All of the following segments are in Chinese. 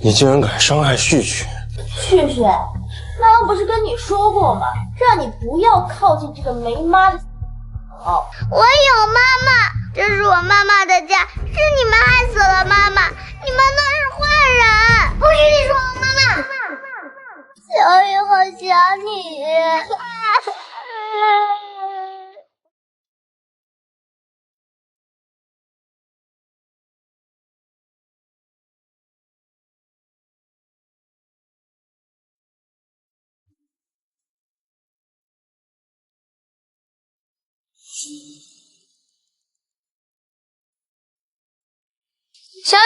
你竟然敢伤害旭旭！旭旭，妈妈不是跟你说过吗？让你不要靠近这个没妈的。哦，我有妈妈，这是我妈妈的家，是你们害死了妈妈，你们都是坏人！不许你说我妈妈！小雨，好想你。小雨，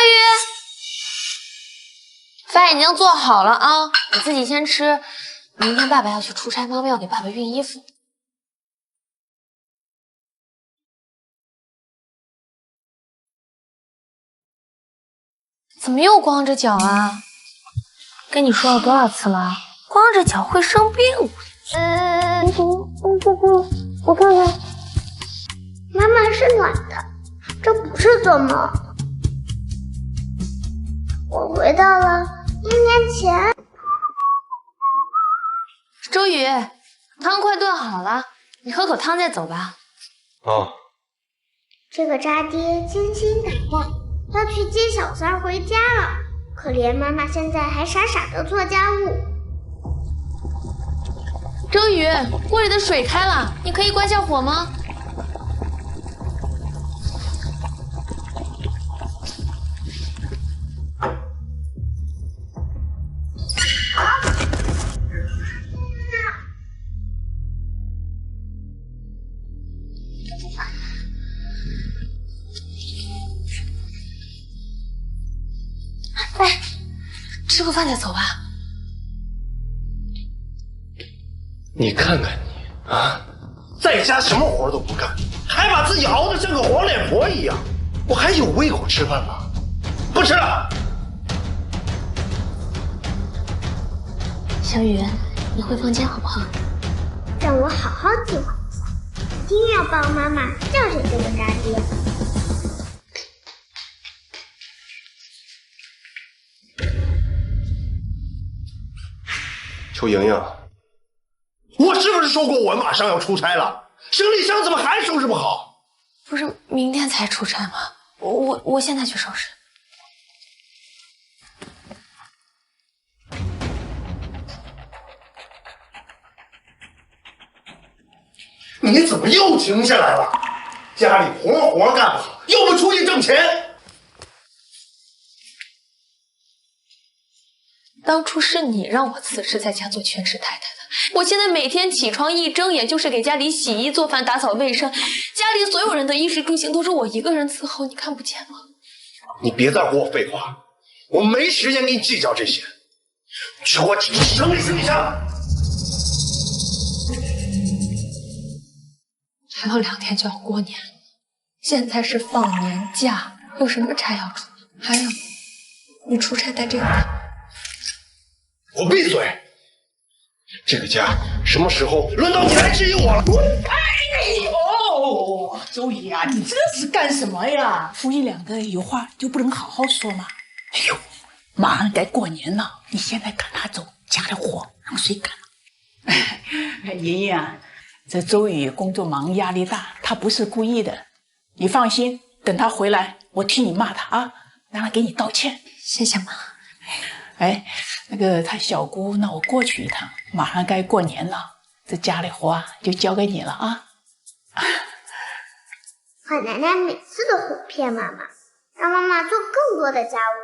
饭已经做好了啊，你自己先吃。明天爸爸要去出差，妈妈要给爸爸熨衣服。怎么又光着脚啊？跟你说了多少次了，光着脚会生病。我看看，妈妈是暖的，这不是做梦。我回到了1年前。周宇，汤快炖好了，你喝口汤再走吧。哦。这个渣爹精心打扮，要去接小三回家了。可怜妈妈现在还傻傻的做家务。周宇，锅里的水开了，你可以关下火吗？哎，吃个饭再走吧。你看看你啊，在家什么活都不干，还把自己熬得像个黄脸婆一样，我还有胃口吃饭吗？不吃了。小雨，你回房间好不好？让我好好计划计划，一定要帮妈妈教训这个渣爹。邱莹莹，我是不是说过我马上要出差了？行李箱怎么还收拾不好？不是明天才出差吗？我现在去收拾。你怎么又停下来了？家里活干不好，又不出去挣钱。当初是你让我辞职在家做全职太太的，我现在每天起床一睁眼就是给家里洗衣做饭打扫卫生，家里所有人的衣食住行都是我一个人伺候，你看不见吗？你别再和我废话，我没时间跟你计较这些。去给我整理行李箱。还有2天就要过年了，现在是放年假，有什么差要出？还有，你出差带这个。我闭嘴！这个家什么时候轮到你来质疑我了？哎呦，周姨啊，你这是干什么呀？夫妻两个有话就不能好好说吗？哎呦，马上该过年了，你现在赶他走，家里活让谁干了？莹莹啊，这周宇工作忙，压力大，他不是故意的，你放心，等他回来，我替你骂他啊，让他给你道歉。谢谢妈。哎，那个他小姑，那我过去一趟，马上该过年了，这家里活啊就交给你了啊。坏奶奶每次都哄骗妈妈，让妈妈做更多的家务，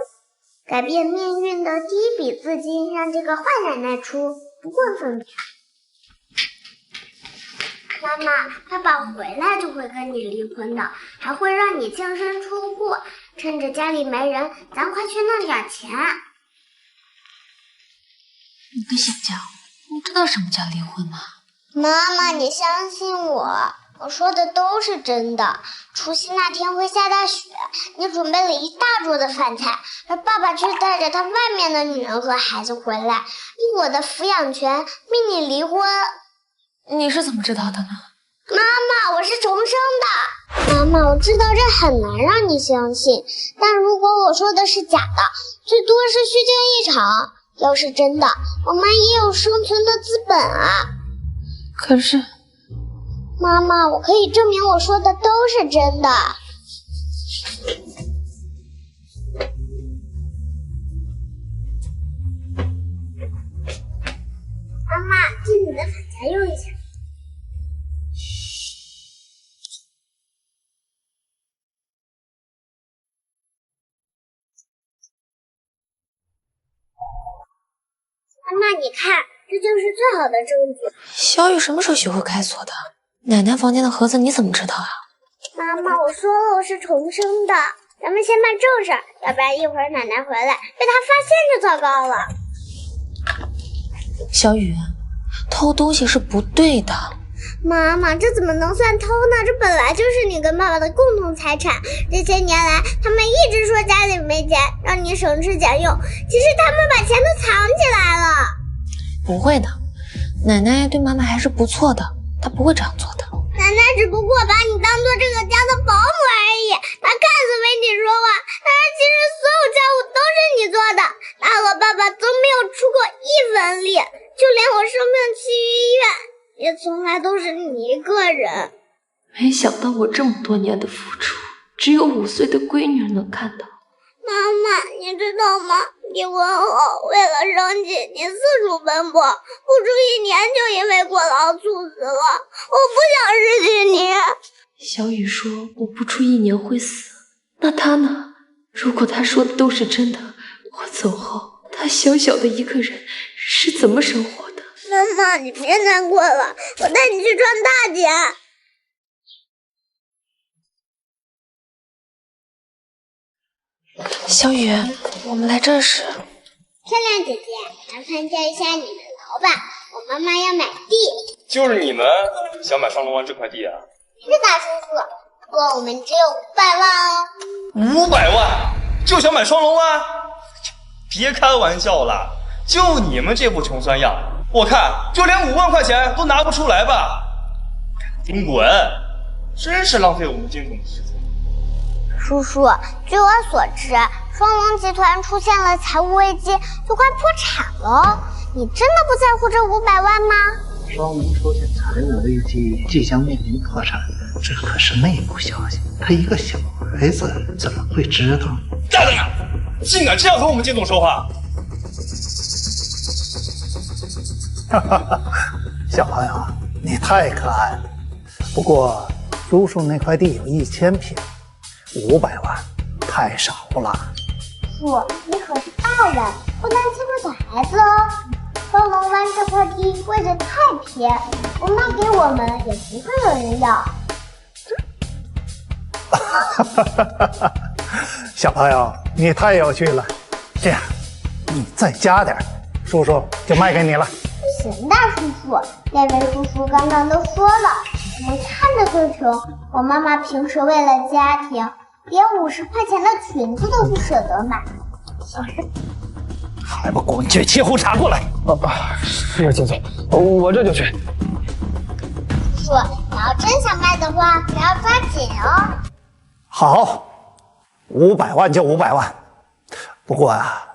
改变命运的第一笔资金让这个坏奶奶出，不过分别。妈妈，爸爸回来就会跟你离婚的，还会让你净身出户，趁着家里没人，咱快去弄点钱。你个小娇，你知道什么叫离婚吗？妈妈，你相信我，我说的都是真的。除夕那天会下大雪，你准备了一大桌的饭菜，而爸爸却带着他外面的女人和孩子回来，以我的抚养权命你离婚。你是怎么知道的呢？妈妈，我是重生的。妈妈，我知道这很难让你相信，但如果我说的是假的，最多是虚惊一场。要是真的，我们也有生存的资本啊。可是，妈妈，我可以证明我说的都是真的。妈妈，借你的发夹用一下。妈妈，你看，这就是最好的证据。小雨什么时候学会开锁的？奶奶房间的盒子你怎么知道啊？妈妈，我说了我是重生的，咱们先办正事，要不然一会儿奶奶回来被她发现就糟糕了。小雨，偷东西是不对的。妈妈，这怎么能算偷呢？这本来就是你跟爸爸的共同财产。这些年来，他们一直说家里没钱，让你省吃俭用，其实他们把钱都藏起来了。不会的，奶奶对妈妈还是不错的，她不会这样做的。奶奶只不过把你当做这个家的保姆而已，她看似为你说话，但是其实所有家务都是你做的。她和爸爸都没有出过一分力，就连我生病去医院，也从来都是你一个人。没想到我这么多年的付出，只有5岁的闺女能看到。妈妈，你知道吗？离婚后，为了生计，你四处奔波，不出1年就因为过劳猝死了。我不想失去你。小雨说我不出1年会死，那他呢？如果他说的都是真的，我走后，他小小的一个人是怎么生活的？妈妈，你别难过了，我带你去赚大钱。小雨，我们来这是……漂亮姐姐，麻烦叫一下你们老板，我妈妈要买地。就是你们想买双龙湾这块地啊？是的，叔叔，不过我们只有500万哦。500万就想买双龙湾？别开玩笑了，就你们这副穷酸样，我看就连5万块钱都拿不出来吧。赶紧滚！真是浪费我们金总的时间。叔叔，据我所知，双龙集团出现了财务危机，就快破产了。你真的不在乎这500万吗？双龙出现财务危机，即将面临破产，这可是内部消息，他一个小孩子怎么会知道？站在那儿，竟敢这样和我们金总说话！哈哈哈，小朋友，你太可爱了。不过，叔叔那块地有1000平，500万太少了。叔，你可是大人，不能欺负小孩子哦。双龙湾这块地位置太偏，不卖给我们也不会有人要。小朋友，你太有趣了。这样，你再加点，叔叔就卖给你了。不行的，叔叔，那位叔叔刚刚都说了，我们看着就穷。我妈妈平时为了家庭，连50块钱的裙子都不舍得买。还不滚去沏壶茶过来！是金总，我这就去。叔叔，你要真想卖的话，可要抓紧哦。好，500万就500万。不过啊，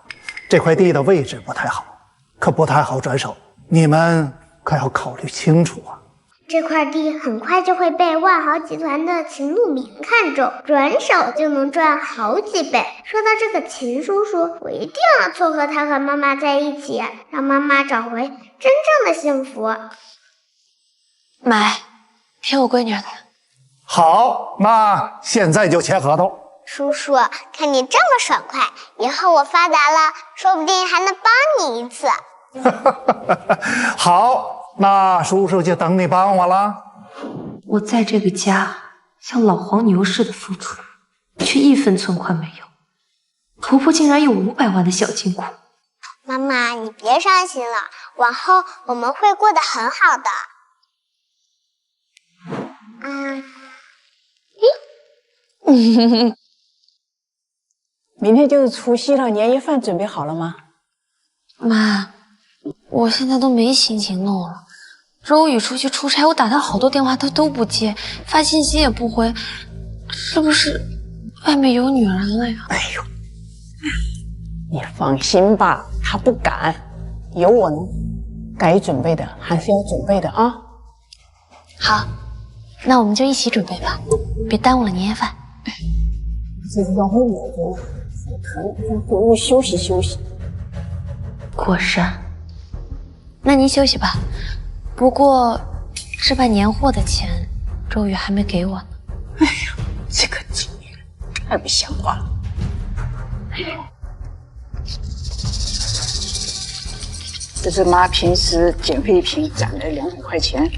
这块地的位置不太好，可不太好转手，你们可要考虑清楚啊。这块地很快就会被万豪集团的秦路明看中，转手就能赚好几倍。说到这个秦叔叔，我一定要撮合他和妈妈在一起，让妈妈找回真正的幸福。买，听我闺女的。好，那现在就签合同。叔叔，看你这么爽快，以后我发达了，说不定还能帮你一次。好，那叔叔就等你帮我了。我在这个家像老黄牛似的付出，却1分存款没有。婆婆竟然有500万的小金库。妈妈，你别伤心了，往后我们会过得很好的。明天就是除夕了，年夜饭准备好了吗？妈，我现在都没心情弄了，周宇出去出差，我打他好多电话他都不接，发信息也不回，是不是外面有女人了呀？哎呦，你放心吧，他不敢，有我呢。该准备的还是要准备的啊。好，那我们就一起准备吧，别耽误了年夜饭。这地方会冷的，让周宇休息休息。果然，那您休息吧。不过置办年货的钱，周宇还没给我呢。哎呀，这个女人太不像话了。这是妈平时减肥品攒了200块钱，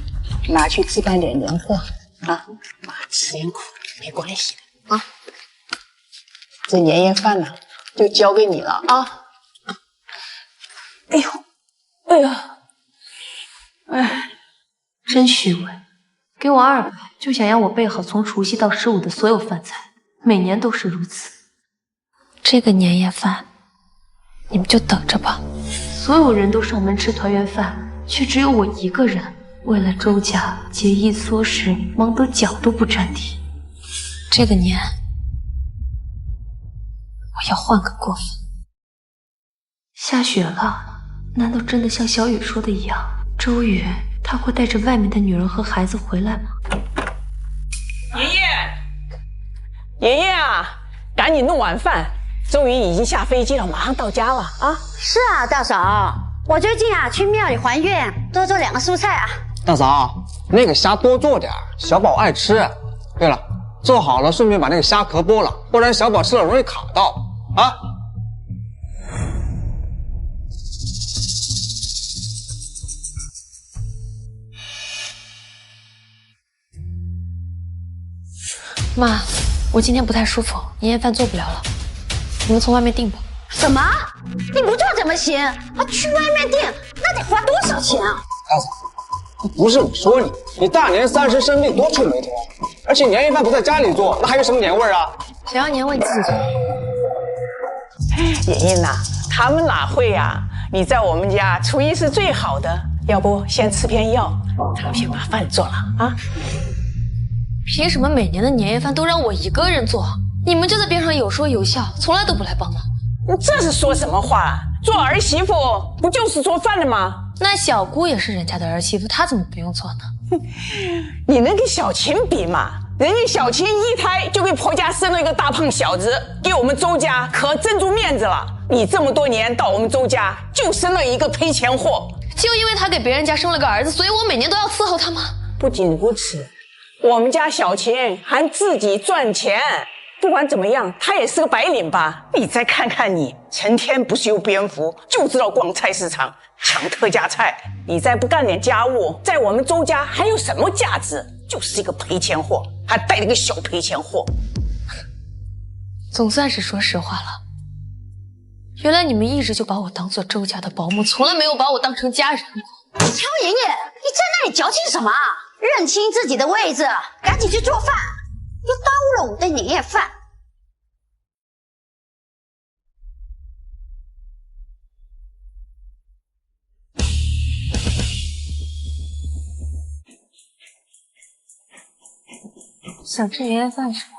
拿去置办点年货啊。妈吃点苦没关系的啊。这年夜饭呢，就交给你了啊。哎呦，哎呀，哎，真虚伪，给我200就想要我备好从除夕到15的所有饭菜，每年都是如此。这个年夜饭，你们就等着吧。所有人都上门吃团圆饭，却只有我一个人为了周家节衣缩食，忙得脚都不沾地。这个年，我要换个过法。下雪了，难道真的像小雨说的一样，周宇他会带着外面的女人和孩子回来吗？爷爷啊，赶紧弄晚饭。周宇已经下飞机了，马上到家了啊！是啊，大嫂，我最近去庙里还愿，多做2个蔬菜啊。大嫂，那个虾多做点，小宝爱吃。对了，做好了顺便把那个虾壳剥了，不然小宝吃了容易卡到啊。妈，我今天不太舒服，年夜饭做不了了，你们从外面订吧。什么？你不做怎么行？去外面订那得花多少钱啊？大嫂，不是我说你，你大年30生病多臭没头，而且年夜饭不在家里做，那还有什么年味啊？想要年味你自己做。妍妍呐，他们哪会呀？你在我们家厨艺是最好的，要不先吃片药，咱们先把饭做了啊。凭什么每年的年夜饭都让我一个人做？你们就在边上有说有笑，从来都不来帮忙。你这是说什么话？做儿媳妇不就是做饭的吗？那小姑也是人家的儿媳妇，她怎么不用做呢？你能跟小琴比吗？人家小琴1胎就给婆家生了一个大胖小子，给我们周家可挣足面子了。你这么多年到我们周家就生了一个赔钱货，就因为她给别人家生了个儿子，所以我每年都要伺候她吗？不仅如此，我们家小琴还自己赚钱。不管怎么样，她也是个白领吧？你再看看你，成天不修边幅，就知道逛菜市场抢特价菜。你再不干点家务，在我们周家还有什么价值？就是一个赔钱货，还带了个小赔钱货。总算是说实话了。原来你们一直就把我当做周家的保姆，从来没有把我当成家人过。乔爷爷，你在那里矫情什么？认清自己的位置，赶紧去做饭，又耽误了我们的年夜饭。想吃年夜饭是吗？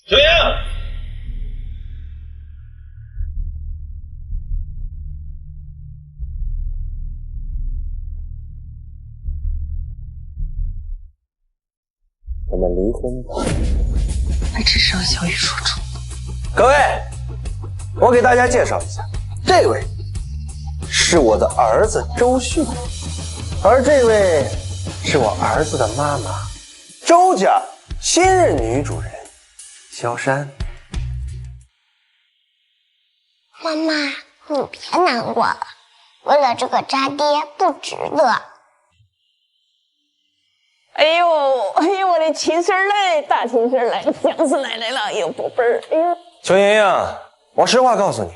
小英，我们离婚吧。还只是让小雨说出。各位，我给大家介绍一下，这位是我的儿子周迅，而这位是我儿子的妈妈，周家新任女主人萧珊。妈妈，你别难过了，为了这个渣爹不值得。哎呦，我的亲孙儿嘞，大亲孙儿来，姜子奶奶了，哎呦宝贝儿，哎呦。邱莹莹，我实话告诉你，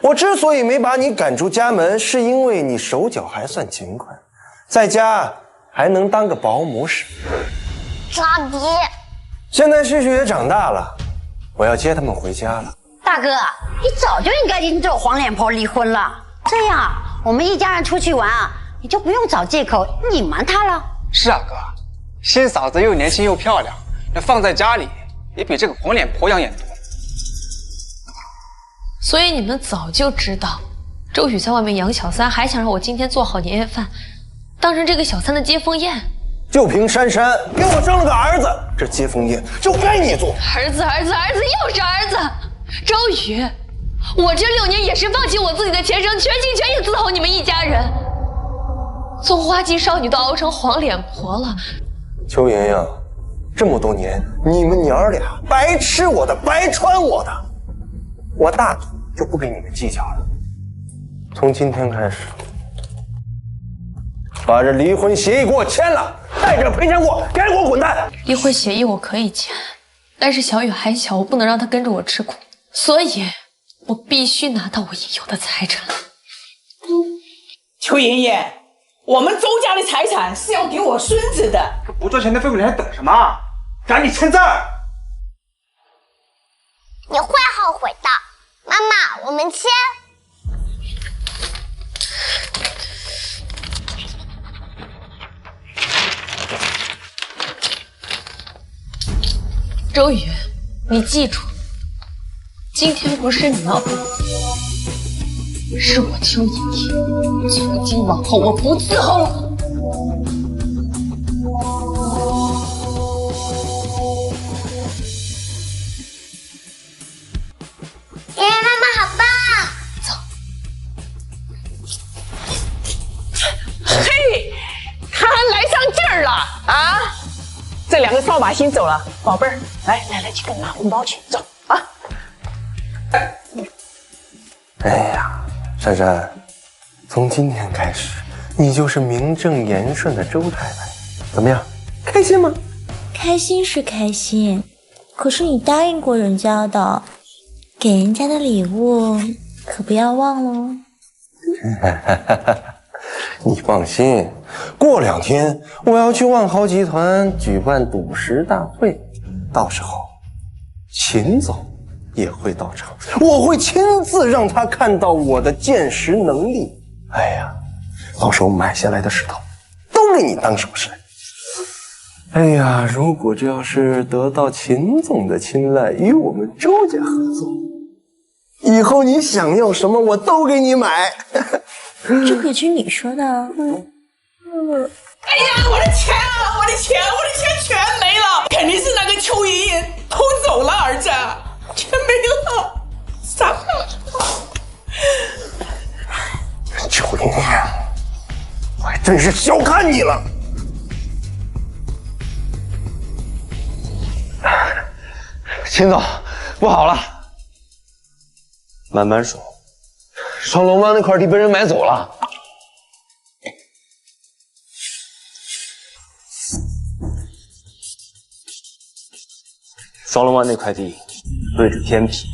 我之所以没把你赶出家门，是因为你手脚还算勤快，在家还能当个保姆使。渣爹，现在旭旭也长大了，我要接他们回家了。大哥，你早就应该跟这黄脸婆离婚了，这样我们一家人出去玩啊，你就不用找借口隐瞒她了。是啊，哥，新嫂子又年轻又漂亮，那放在家里也比这个黄脸婆养眼多。所以你们早就知道周宇在外面养小三，还想让我今天做好年夜饭，当成这个小三的接风宴。就凭珊珊给我生了个儿子，这接风宴就该你做。儿子又是儿子，周宇，我这6年也是放弃我自己的前程，全心全意伺候你们一家人，从花季少女都熬成黄脸婆了。邱莹莹，这么多年你们娘俩白吃我的，白穿我的，我大度就不跟你们计较了。从今天开始，把这离婚协议给我签了，带着赔偿我，赶紧给我滚蛋！离婚协议我可以签，但是小雨还小，我不能让他跟着我吃苦，所以我必须拿到我应有的财产。邱莹莹，我们周家的财产是要给我孙子的。不赚钱的废物，你还等什么？赶紧签字儿！你会后悔的。妈妈，我们签。周宇，你记住，今天不是你要陪我，是我邱莹莹，从今往后我不伺候了。爷爷妈妈好棒！嘿，他来上劲儿了啊！这2个扫把星走了，宝贝儿，来，去给我拿红包去，走啊！哎呀，珊珊，从今天开始，你就是名正言顺的周太太，怎么样？开心吗？开心是开心，可是你答应过人家的，给人家的礼物可不要忘了。你放心，过2天我要去万豪集团举办赌石大会，到时候秦总也会到场，我会亲自让他看到我的鉴识能力。哎呀，到时候买下来的石头都给你当首饰。哎呀，如果这要是得到秦总的青睐，与我们周家合作，以后你想要什么我都给你买。这可是你说的啊。哎呀，我的钱啊，我的钱全没了，肯定是那个邱莹莹偷走了，儿子，全没了，傻了。邱莹莹，我还真是小看你了。秦总，不好了，慢慢说。双龙湾那块地被人买走了。双龙湾那块地位置偏僻，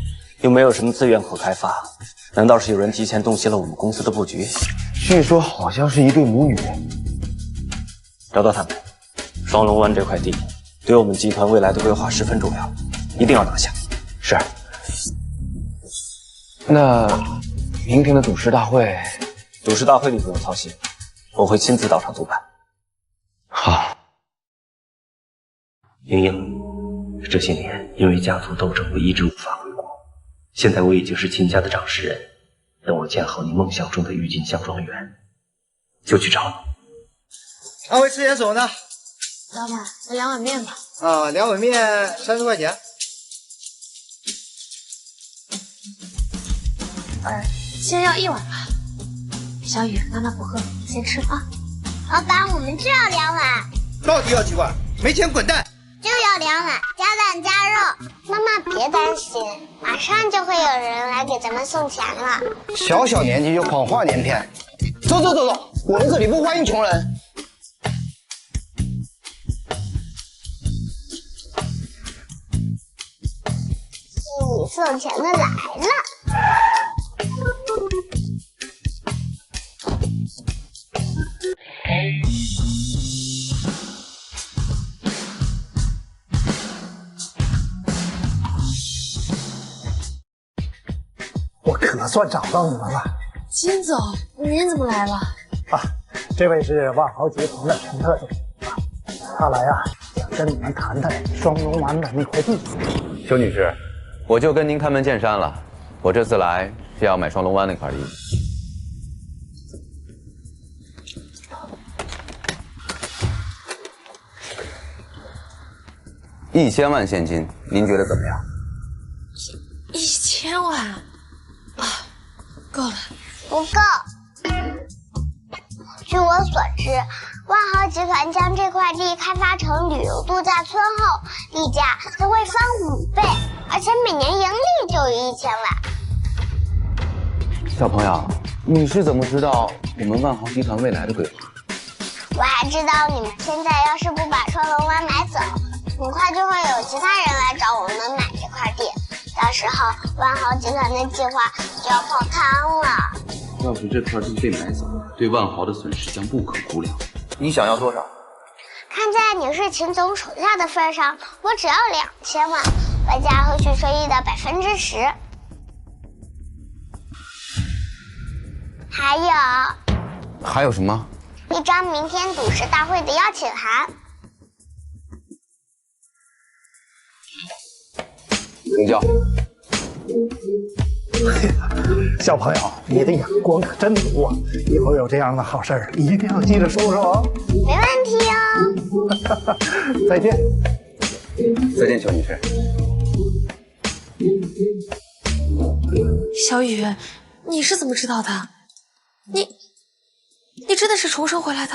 又没有什么资源可开发，难道是有人提前洞悉了我们公司的布局？据说好像是一对母女。找到他们。双龙湾这块地对我们集团未来的规划十分重要，一定要拿下。是。那明天的赌石大会，你不用操心，我会亲自到场督办。好。莹莹，这些年因为家族斗争，我一直无法回国。现在我已经是秦家的掌事人，等我建好你梦想中的郁金香庄园，就去找你。2位吃点什么呢？老板，来2碗面吧。啊，2碗面30块钱。先要1碗吧。小雨，妈妈不喝，先吃啊。老板，我们就要2碗。到底要几碗？没钱滚蛋！就要2碗，加蛋加肉。妈妈别担心，马上就会有人来给咱们送钱了。小年纪就谎话连篇。走，我们这里不欢迎穷人。替你送钱的来了。了，算找到你们了。金总，您怎么来了？啊，这位是万豪集团的陈特总啊，他来啊，想跟你们谈谈双龙湾的那块地。邱女士，我就跟您开门见山了，我这次来是要买双龙湾那块地。1000万现金，您觉得怎么样？1000万啊，够了。不够。据我所知，万豪集团将这块地开发成旅游度假村后，地价将会翻5倍，而且每年盈利就有1000万。小朋友，你是怎么知道我们万豪集团未来的规划？我还知道你们现在要是不把双龙湾买走，很快就会有其他人来找我们买这块地，到时候万豪集团的计划就要泡汤了。要是这块地被买走，对万豪的损失将不可估量。你想要多少？看在你是秦总手下的份上，我只要2000万，外加后续收益的10%。还有什么？一张明天赌石大会的邀请函。请教。小朋友，你的眼光可真毒啊！以后有这样的好事儿，一定要记得说说哦。没问题哦。再见。再见，邱女士。小雨，你是怎么知道的？你真的是重生回来的？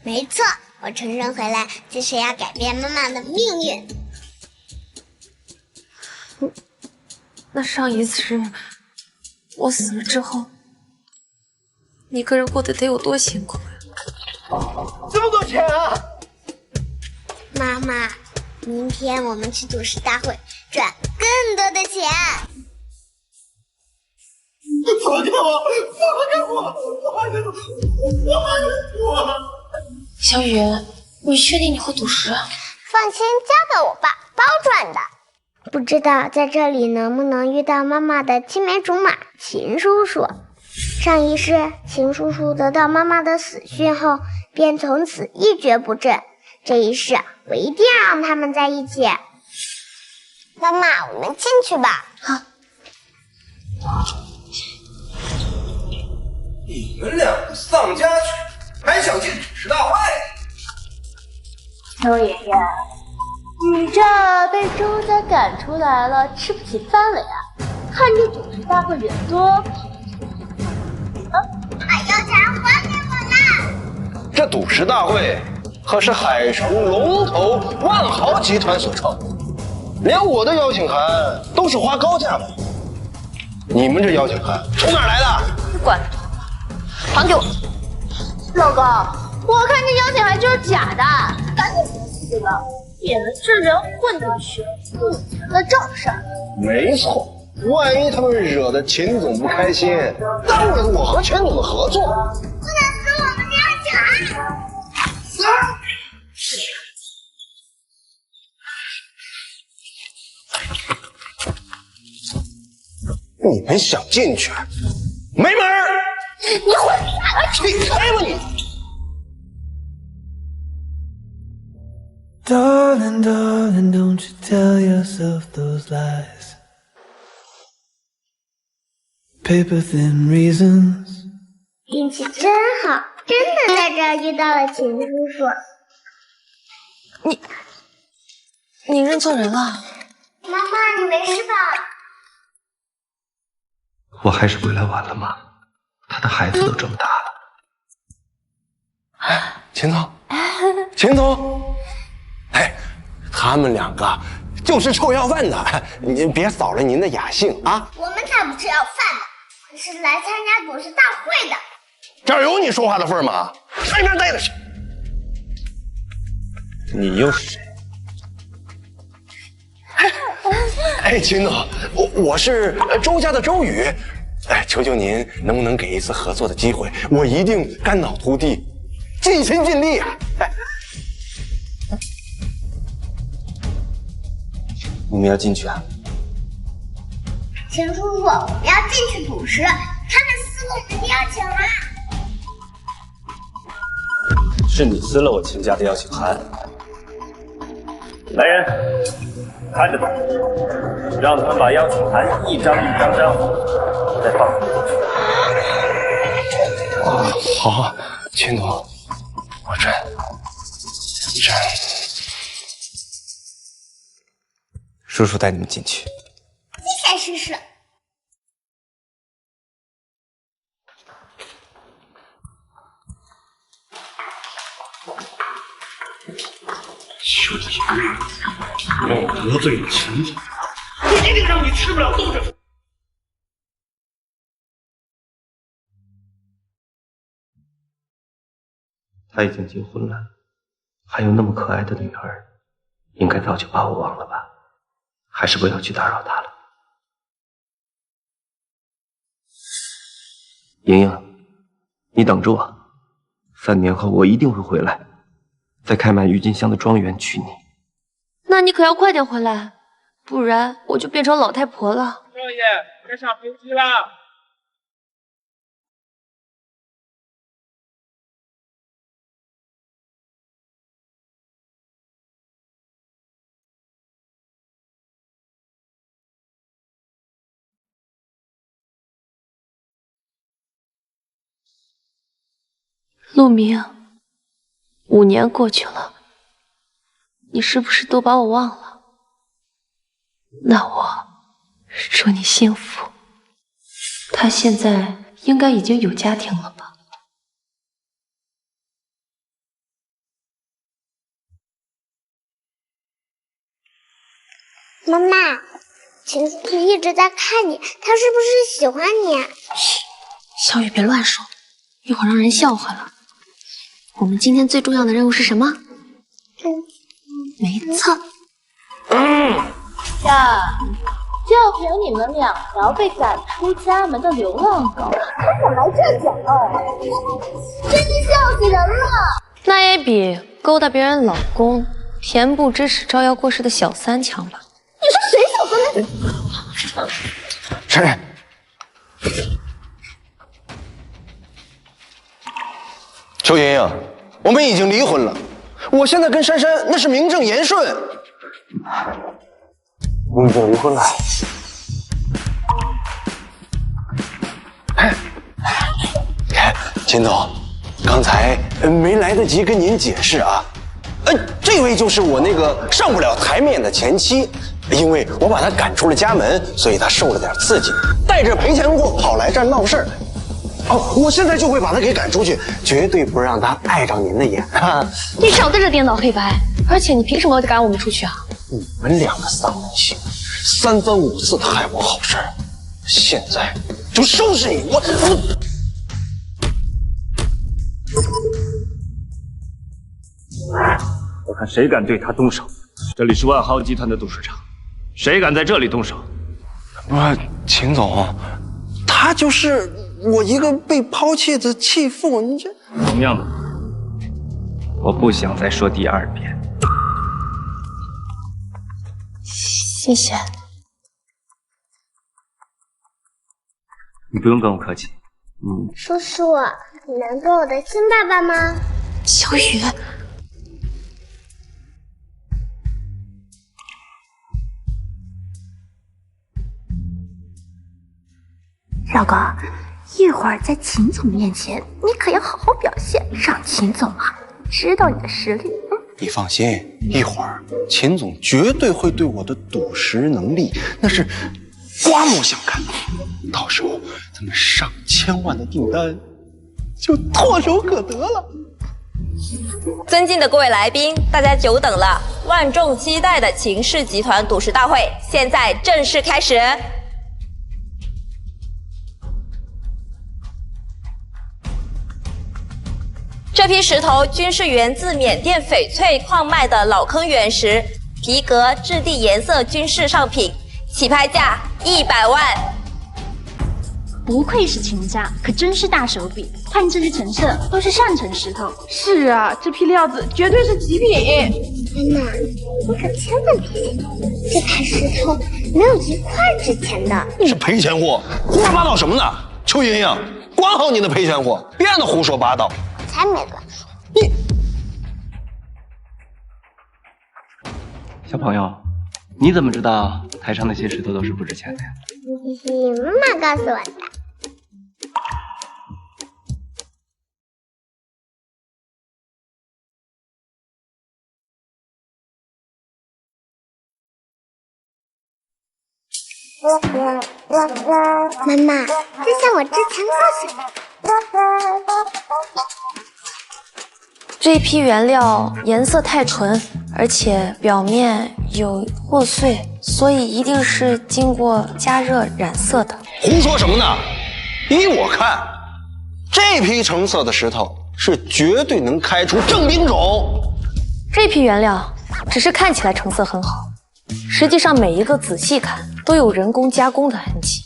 没错，我重生回来就是要改变妈妈的命运。那上一次我死了之后，你一个人过得得有多辛苦呀？这么多钱啊！妈妈，明天我们去赌石大会赚更多的钱。放开我！放开我！放开我！小雨，你确定你会赌石？放心，交给我吧，包赚的。不知道在这里能不能遇到妈妈的青梅竹马秦叔叔。上一世，秦叔叔得到妈妈的死讯后，便从此一蹶不振。这一世，我一定要让他们在一起。妈妈，我们进去吧。好。你们两个丧家犬，还想进主持大会？周爷爷，你这被周家赶出来了，吃不起饭了呀？看这主持大会人多，把腰钱还给我们！这赌石大会可是海城龙头万豪集团所创，连我的邀请函都是花高价买。你们这邀请函从哪儿来的？你管得着吗？还给我！老公，我看这邀请函就是假的，赶紧解释这个，免得这人混进去不成了正事儿。没错，万一他们惹得秦总不开心，耽误了我和秦总的合作。不能撕我们的邀请函！你们想进去，没门儿！你混哪个？你开吧你！Darling, darling, don't you tell yourself those lies. Paper thin reasons. 运气真好，真的在这儿遇到了秦叔叔。你认错人了。妈妈，你没事吧？我还是回来晚了吗？他的孩子都这么大了。哎，秦总，秦总，哎，他们两个就是臭要饭的，您别扫了您的雅兴啊！我们才不是要饭的，可是来参加董事大会的。这儿有你说话的份吗？上一边待着去。你又是谁？哎，秦总，我是周家的周宇，哎，求求您能不能给一次合作的机会？我一定肝脑涂地，尽心尽力啊！哎，你们要进去啊？秦叔叔，我们要进去赌石，他们撕了我们的邀请函。是你撕了我秦家的邀请函。来人，看着吧，让他们把邀请函一张一张粘好，再放回进去。好，秦总，我这。叔叔带你们进去。谢谢叔叔。就一个人让我得罪了秦总，我一定让你吃不了兜着走。他已经结婚了，还有那么可爱的女儿，应该早就把我忘了吧？还是不要去打扰他了。莹莹，你等着我，3年后我一定会回来，再开满郁金香的庄园娶你。那你可要快点回来，不然我就变成老太婆了。少爷，该上飞机啦！陆明，5年过去了，你是不是都把我忘了？那我祝你幸福。他现在应该已经有家庭了吧？妈妈，秦叔叔一直在看你，他是不是喜欢你？嘘，小雨别乱说，一会儿让人笑话了。我们今天最重要的任务是什么？没错。就要陪你们2条被赶出家门的流浪狗，还敢来这讲哦，真是笑死人了。那也比勾搭别人老公、恬不知耻、招摇过市的小三强吧？你说谁小三？谁？邱莹莹，我们已经离婚了，我现在跟珊珊那是名正言顺。你已经离婚了？秦总，刚才没来得及跟您解释啊。这位就是我那个上不了台面的前妻，因为我把她赶出了家门，所以她受了点刺激，带着赔钱货跑来这儿闹事儿。我现在就会把她给赶出去，绝对不让她碍着您的眼啊！你少在这颠倒黑白，而且你凭什么赶我们出去啊？你们2个丧门星，3番5次的害我好事，现在就收拾你！我看谁敢对他动手！这里是万豪集团的赌市场，谁敢在这里动手？秦总，他就是我一个被抛弃的弃妇，你这同样的，我不想再说第2遍。谢谢。你不用跟我客气。叔叔，你能做我的亲爸爸吗？小雨，老公，一会儿在秦总面前，你可要好好表现，让秦总知道你的实力。你放心，一会儿秦总绝对会对我的赌石能力那是刮目相看，到时候咱们上千万的订单就唾手可得了。尊敬的各位来宾，大家久等了，万众期待的秦氏集团赌石大会现在正式开始。这批石头均是源自缅甸翡翠矿脉的老坑原石，皮革、质地、颜色均是上品，起拍价100万。不愧是秦家，可真是大手笔，看这些成色都是上乘石头。是啊，这批料子绝对是极品。妈妈，可千万别信，这块石头没有1块值钱的。你是赔钱货，胡说八道什么呢？邱莹莹，管好你的赔钱货，别让他胡说八道。我才没乱说。你小朋友，你怎么知道台上那些石头都是不值钱的呀？你妈妈告诉我的。妈妈，就像我之前告诉你的，这批原料颜色太纯，而且表面有破碎，所以一定是经过加热染色的。胡说什么呢？依我看，这批橙色的石头是绝对能开出正品种。这批原料只是看起来成色很好，实际上每一个仔细看都有人工加工的痕迹，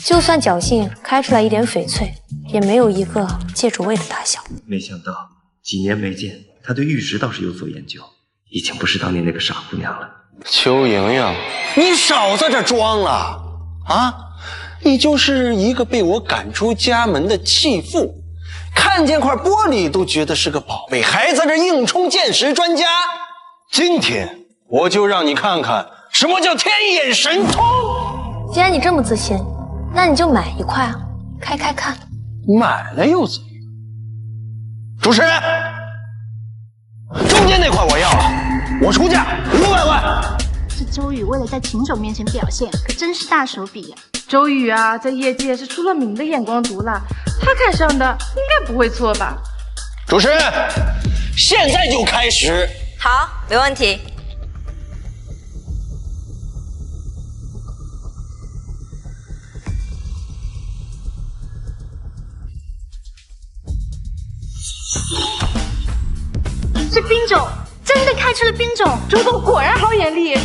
就算侥幸开出来一点翡翠，也没有一个戒指位的大小。没想到几年没见，他对玉石倒是有所研究，已经不是当年那个傻姑娘了。邱莹莹，你少在这装了啊！你就是一个被我赶出家门的弃妇，看见块玻璃都觉得是个宝贝，还在这硬充鉴识专家。今天我就让你看看什么叫天眼神通。既然你这么自信，那你就买一块啊，开开看。买了又怎样？主持人，中间那块我要了，我出价500万。这周宇为了在秦总面前表现，可真是大手笔呀。周宇啊，在业界是出了名的眼光毒辣，他看上的应该不会错吧？主持人，现在就开始。好，没问题。这冰种真的开出了冰种，周总果然好眼力。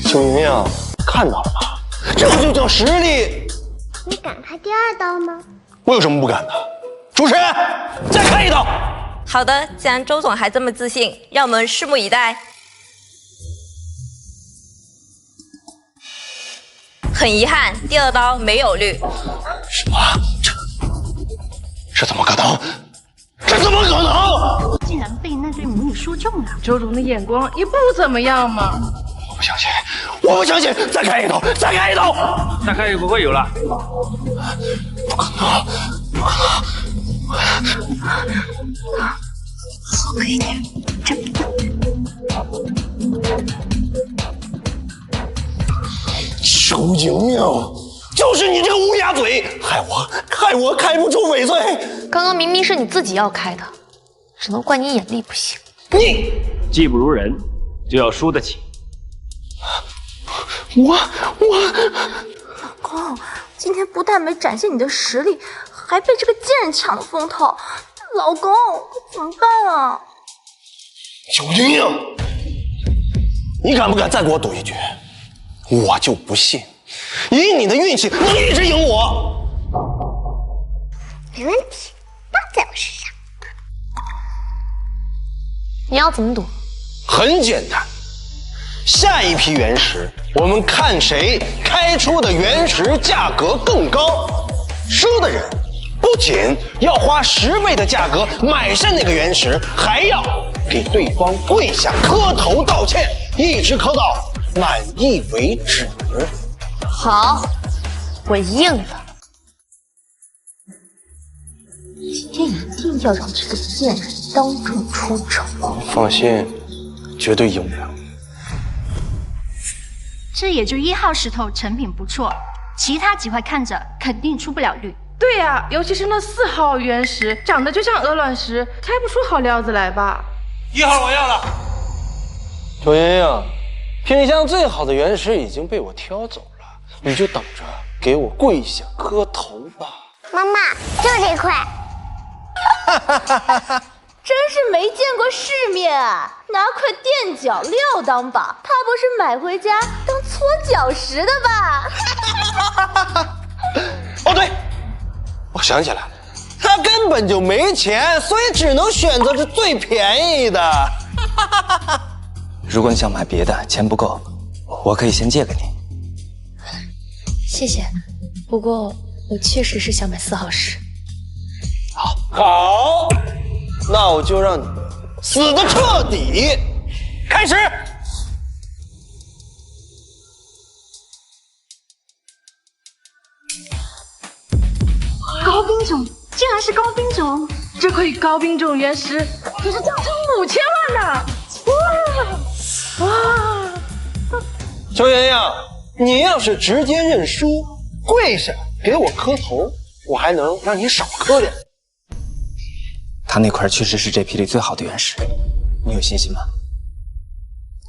邱莹莹，看到了吧？这就叫实力。你敢开第2刀吗？我有什么不敢的？主持人，再开一刀。好的，既然周总还这么自信，让我们拭目以待。很遗憾，第2刀没有绿。什么？这怎么可能？这怎么可能？竟然被那对母女说中了。周总的眼光也不怎么样嘛。我不相信，我不相信！再开一刀，再开一刀！再开也不会有了。不可能，不可能！好一点，这不邱莹莹，就是你这个乌鸦嘴，害我开不出翡翠。刚刚明明是你自己要开的，只能怪你眼力不行。你技不如人，就要输得起。我，老公，今天不但没展现你的实力，还被这个贱人抢了风头。老公，怎么办啊？邱莹莹，你敢不敢再给我赌一局？我就不信，以你的运气能一直赢我。没问题，包在我身上。你要怎么赌？很简单，下一批原石，我们看谁开出的原石价格更高，输的人不仅要花10倍的价格买下那个原石，还要给对方跪下磕头道歉，一直磕到满意为止。好，我应了。今天一定要让这个贱人当众出丑。放心，绝对赢不了。这也就1号石头成品不错，其他几块看着肯定出不了绿。对呀，尤其是那4号原石，长得就像鹅卵石，开不出好料子来吧？1号我要了。邱莹莹，品相最好的原石已经被我挑走了，你就等着给我跪下磕头吧。妈妈，就这块。真是没见过世面啊！拿块垫脚料当宝，怕不是买回家当搓脚石的吧？哦对，我想起来了，他根本就没钱，所以只能选择这最便宜的。如果你想买别的，钱不够，我可以先借给你。谢谢，不过我确实是想买4号室。好，那我就让你死得彻底。开始。高兵种，竟然是高兵种，这块高兵种原石可是价值5000万呢！哇！邱莹莹，你要是直接认输，跪下给我磕头，我还能让你少磕点。他那块确实是这批里最好的原石，你有信心吗？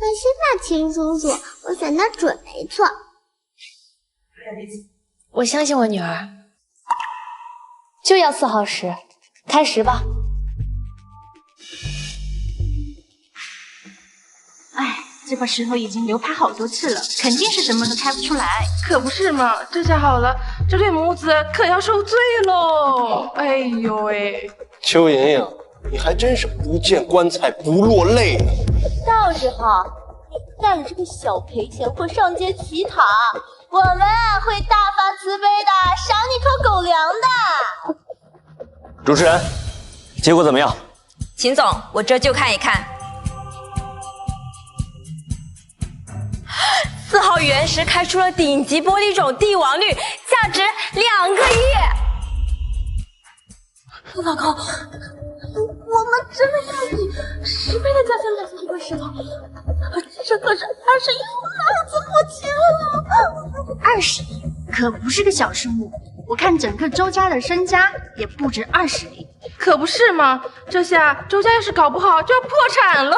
我现在清楚楚，我选的准没错。我相信我女儿，就要4号石，开石吧。哎，这块石头已经流拍好多次了，肯定是什么都猜不出来。可不是嘛，这下好了，这对母子可要受罪喽！哎呦喂！邱莹莹，你还真是不见棺材不落泪呢。到时候你带着这个小赔钱货上街乞讨，我们会大发慈悲的赏你口狗粮的。主持人，结果怎么样？秦总，我这就看一看。4号原石开出了顶级玻璃种帝王绿，价值2个亿。老公，我们真的要以10倍的价钱买下这块石头，这可是20亿那怎么钱了？20亿可不是个小数目，我看整个周家的身家也不止20亿。可不是嘛，这下周家要是搞不好就要破产喽！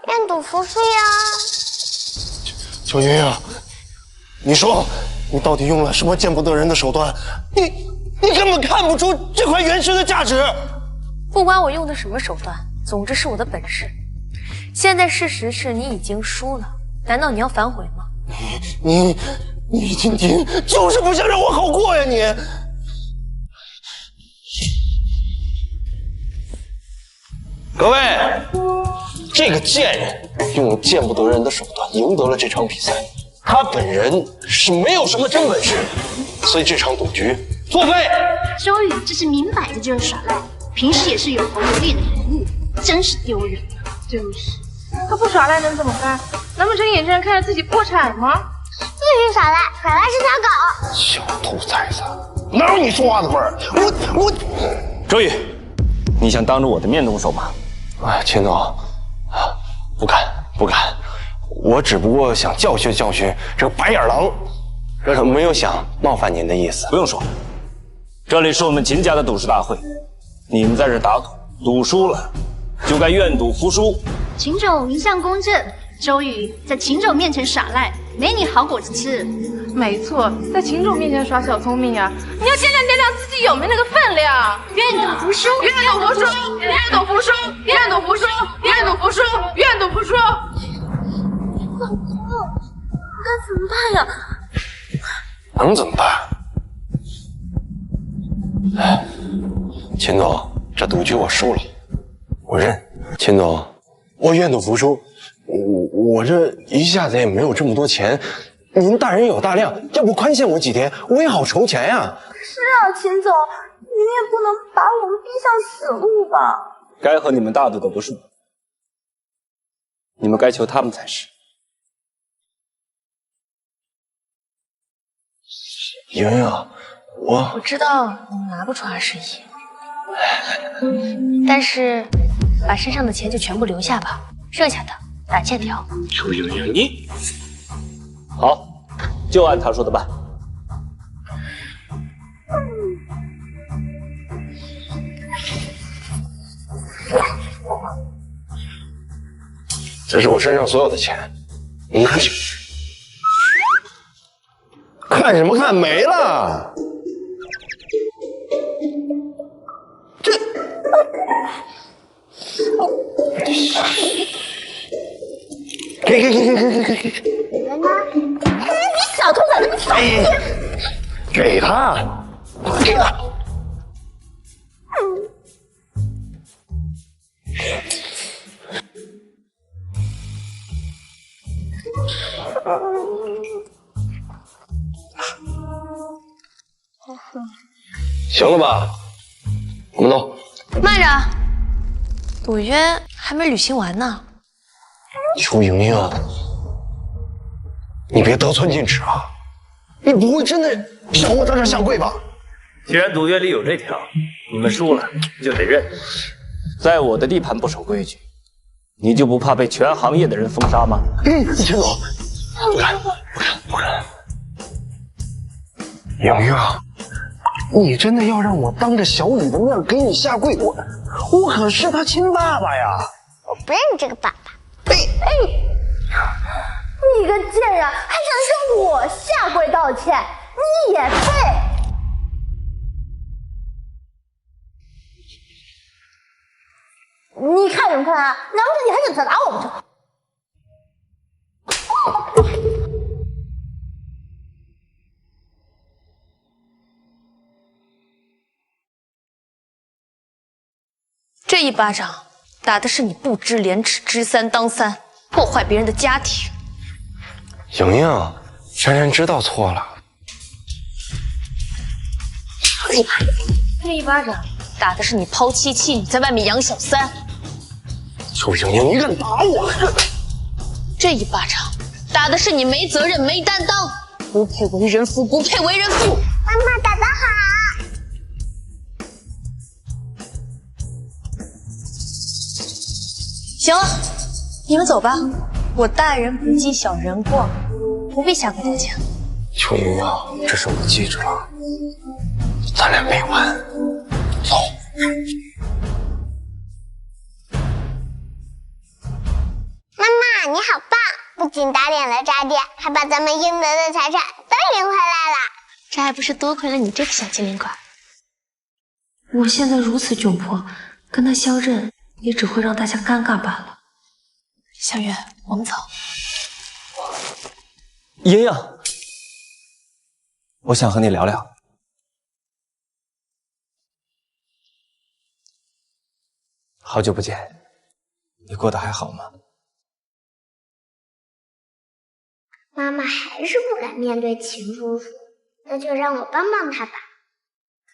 愿赌服输呀！邱莹莹，你说你到底用了什么见不得人的手段？你根本看不出这块原石的价值。不管我用的什么手段，总之是我的本事。现在事实是你已经输了，难道你要反悔吗？你今天就是不想让我好过呀你！各位，这个贱人用见不得人的手段赢得了这场比赛，他本人是没有什么真本事，所以这场赌局作废。周宇这是明摆着就是耍赖，平时也是有头有脸的人物，真是丢人。就是，他不耍赖能怎么办？难不成眼睁睁看着自己破产吗？继续耍赖，耍赖是条狗。小兔崽子，哪有你说话的味儿？我，周宇，你想当着我的面动手吗？哎，秦总，不敢，我只不过想教训教训这个白眼狼，没有想冒犯您的意思。不用说，这里是我们秦家的赌石大会，你们在这打赌，赌输了就该愿赌服输。秦总一向公正，周宇在秦总面前耍赖，没你好果子吃。没错，在秦总面前耍小聪明啊！你要掂量掂量自己有没有那个分量。愿赌服输，愿赌服输，愿赌服输，愿赌服输，愿赌服输，愿赌服输。老公，该怎么办呀？能怎么办？哎，秦总，这赌局我输了，我认。秦总，我愿赌服输。我这一下子也没有这么多钱，您大人有大量，要不宽限我几天，我也好筹钱呀。是啊，秦总，您也不能把我们逼向死路吧？该和你们大赌的不是我，你们该求他们才是。莹莹，我知道你拿不出20亿，但是把身上的钱就全部留下吧，剩下的打欠条。邱莹莹，你好，就按他说的办。这是我身上所有的钱，你拿去。看什么看？没了。给！人呢？你小兔崽子，你放屁！给他，给他。行了吧？我们走。慢着，赌约还没履行完呢。邱莹莹，你别得寸进尺啊！你不会真的让我在这下跪吧？既然赌约里有这条，你们输了就得认。在我的地盘不守规矩，你就不怕被全行业的人封杀吗？钱总，不敢。莹莹，你真的要让我当着小雨的面给你下跪？我可是他亲爸爸呀！我不认这个爸爸。你个贱人，还想向我下跪道歉？你也配！你看什么看啊？难不成你还想打我不成？这一巴掌打的是你不知廉耻、知三当三，破坏别人的家庭。莹莹，珊珊知道错了。这一巴掌打的是你抛妻弃女，在外面养小三。邱莹莹，你敢打我？这一巴掌打的是你没责任、没担当，不配为人夫，不配为人父。妈妈打得好。行了，你们走吧。我大人不计小人过，不必下跪道歉。邱莹莹，这事我记住了，咱俩没完。走。妈妈，你好棒！不仅打脸了渣爹，还把咱们应得的财产都赢回来了。这还不是多亏了你这个小精灵鬼。我现在如此窘迫，跟他相认也只会让大家尴尬罢了。小月，我们走。莹莹，我想和你聊聊。好久不见，你过得还好吗？妈妈还是不敢面对秦叔叔，那就让我帮帮他吧。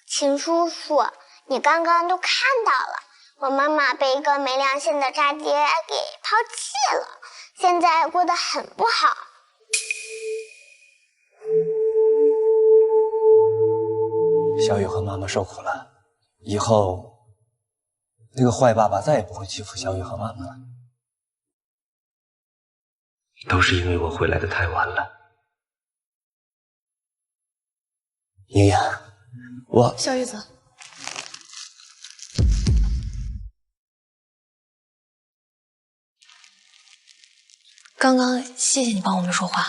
秦叔叔，你刚刚都看到了，我妈妈被一个没良心的渣爹给抛弃了，现在过得很不好。小雨和妈妈受苦了，以后那个坏爸爸再也不会欺负小雨和妈妈了。都是因为我回来的太晚了。莹莹，我小雨子，刚刚谢谢你帮我们说话。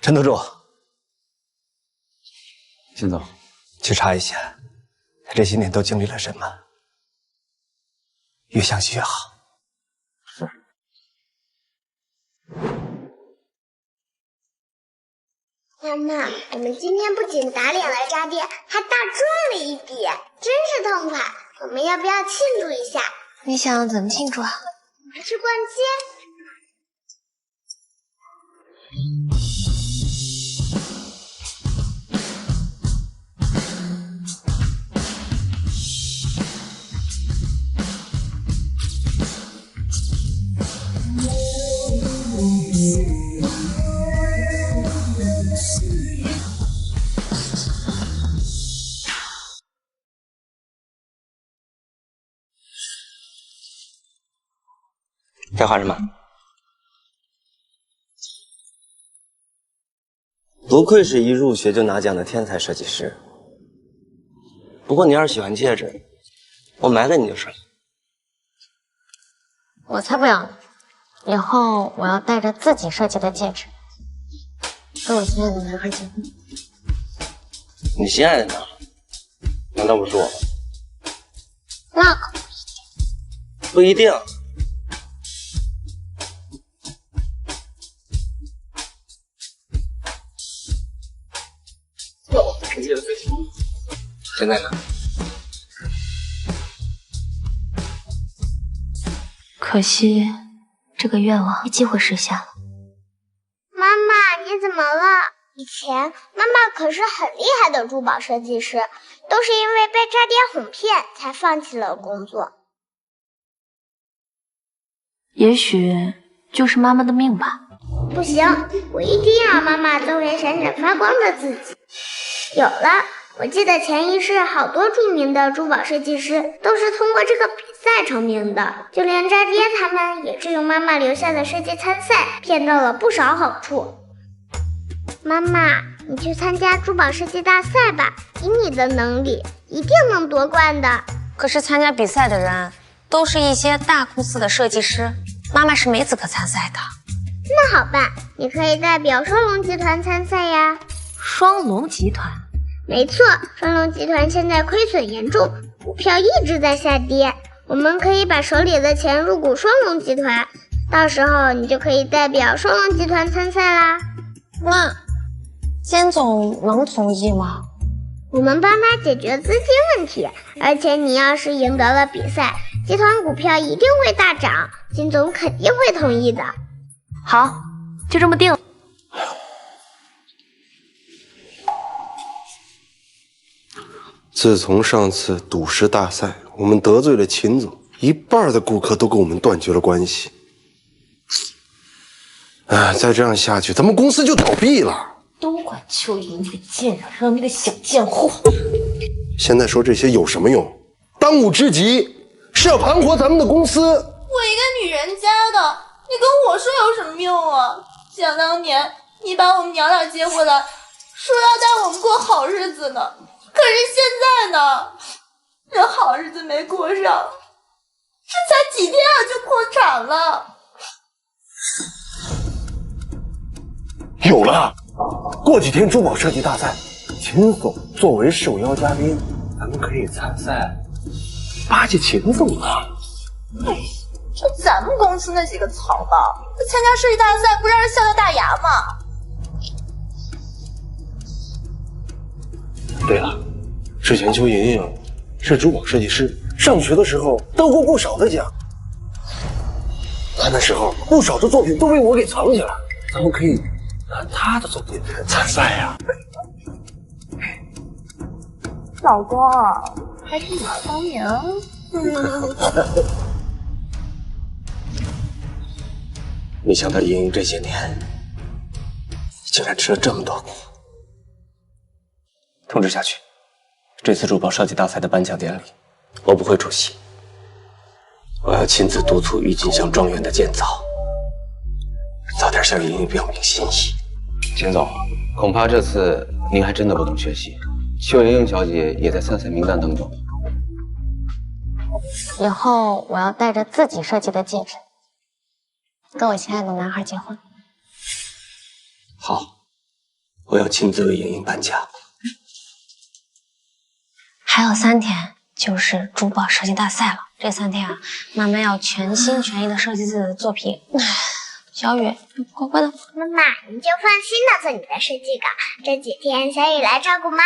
陈督助，秦总，去查一下他这些年都经历了什么，越详细越好。是。妈妈，我们今天不仅打脸了渣爹，还大赚了一笔，真是痛快！我们要不要庆祝一下？你想怎么庆祝啊？我们去逛街。在画什么？不愧是一入学就拿奖的天才设计师。不过你要是喜欢戒指，我买给你就是了。我才不要呢！以后我要带着自己设计的戒指，跟我心爱的男孩结婚。你心爱的男孩，难道不是我吗？那可不一定。现在呢？可惜这个愿望没机会实现了。妈妈，你怎么了？以前妈妈可是很厉害的珠宝设计师，都是因为被渣爹哄骗才放弃了工作。也许就是妈妈的命吧。不行，我一定要妈妈作为闪闪发光的自己。有了，我记得前一世好多著名的珠宝设计师都是通过这个比赛成名的，就连渣爹他们也是用妈妈留下的设计参赛骗到了不少好处。妈妈，你去参加珠宝设计大赛吧，以你的能力一定能夺冠的。可是参加比赛的人都是一些大公司的设计师，妈妈是没资格参赛的。那好办，你可以代表双龙集团参赛呀。双龙集团？没错，双龙集团现在亏损严重，股票一直在下跌。我们可以把手里的钱入股双龙集团，到时候你就可以代表双龙集团参赛啦。那监总能同意吗？我们帮他解决资金问题，而且你要是赢得了比赛，集团股票一定会大涨，金总肯定会同意的。好，就这么定了。自从上次赌石大赛，我们得罪了秦总，一半的顾客都跟我们断绝了关系。再这样下去，咱们公司就倒闭了。都怪秋莹那个贱人，让那个小贱货。现在说这些有什么用？当务之急是要盘活咱们的公司。我一个女人家的，你跟我说有什么用啊？想当年你把我们娘俩接过来，说要带我们过好日子呢，可是现在呢，这好日子没过上，这才几天就破产了。有了，过几天珠宝设计大赛，秦总作为受邀嘉宾，咱们可以参赛，巴结秦总啊！哎，就咱们公司那几个草包，参加设计大赛不让人笑掉大牙吗？对了，之前邱莹莹是珠宝设计师，上学的时候得过不少的奖，她那时候不少的作品都被我给藏起来，咱们可以拿她的作品参赛呀。老公，还是你聪明。没想到莹莹这些年竟然吃了这么多苦。通知下去，这次珠宝设计大赛的颁奖典礼，我不会出席。我要亲自督促郁金香庄园的建造，早点向莹莹表明心意。秦总，恐怕这次您还真的不能缺席。邱莹莹小姐也在参赛名单当中。以后我要带着自己设计的戒指，跟我心爱的男孩结婚。好，我要亲自为莹莹搬家。还有3天就是珠宝设计大赛了，这3天啊，妈妈要全心全意的设计自己的作品。小雨，乖乖的。妈妈，你就放心的做你的设计稿，这几天小雨来照顾妈妈。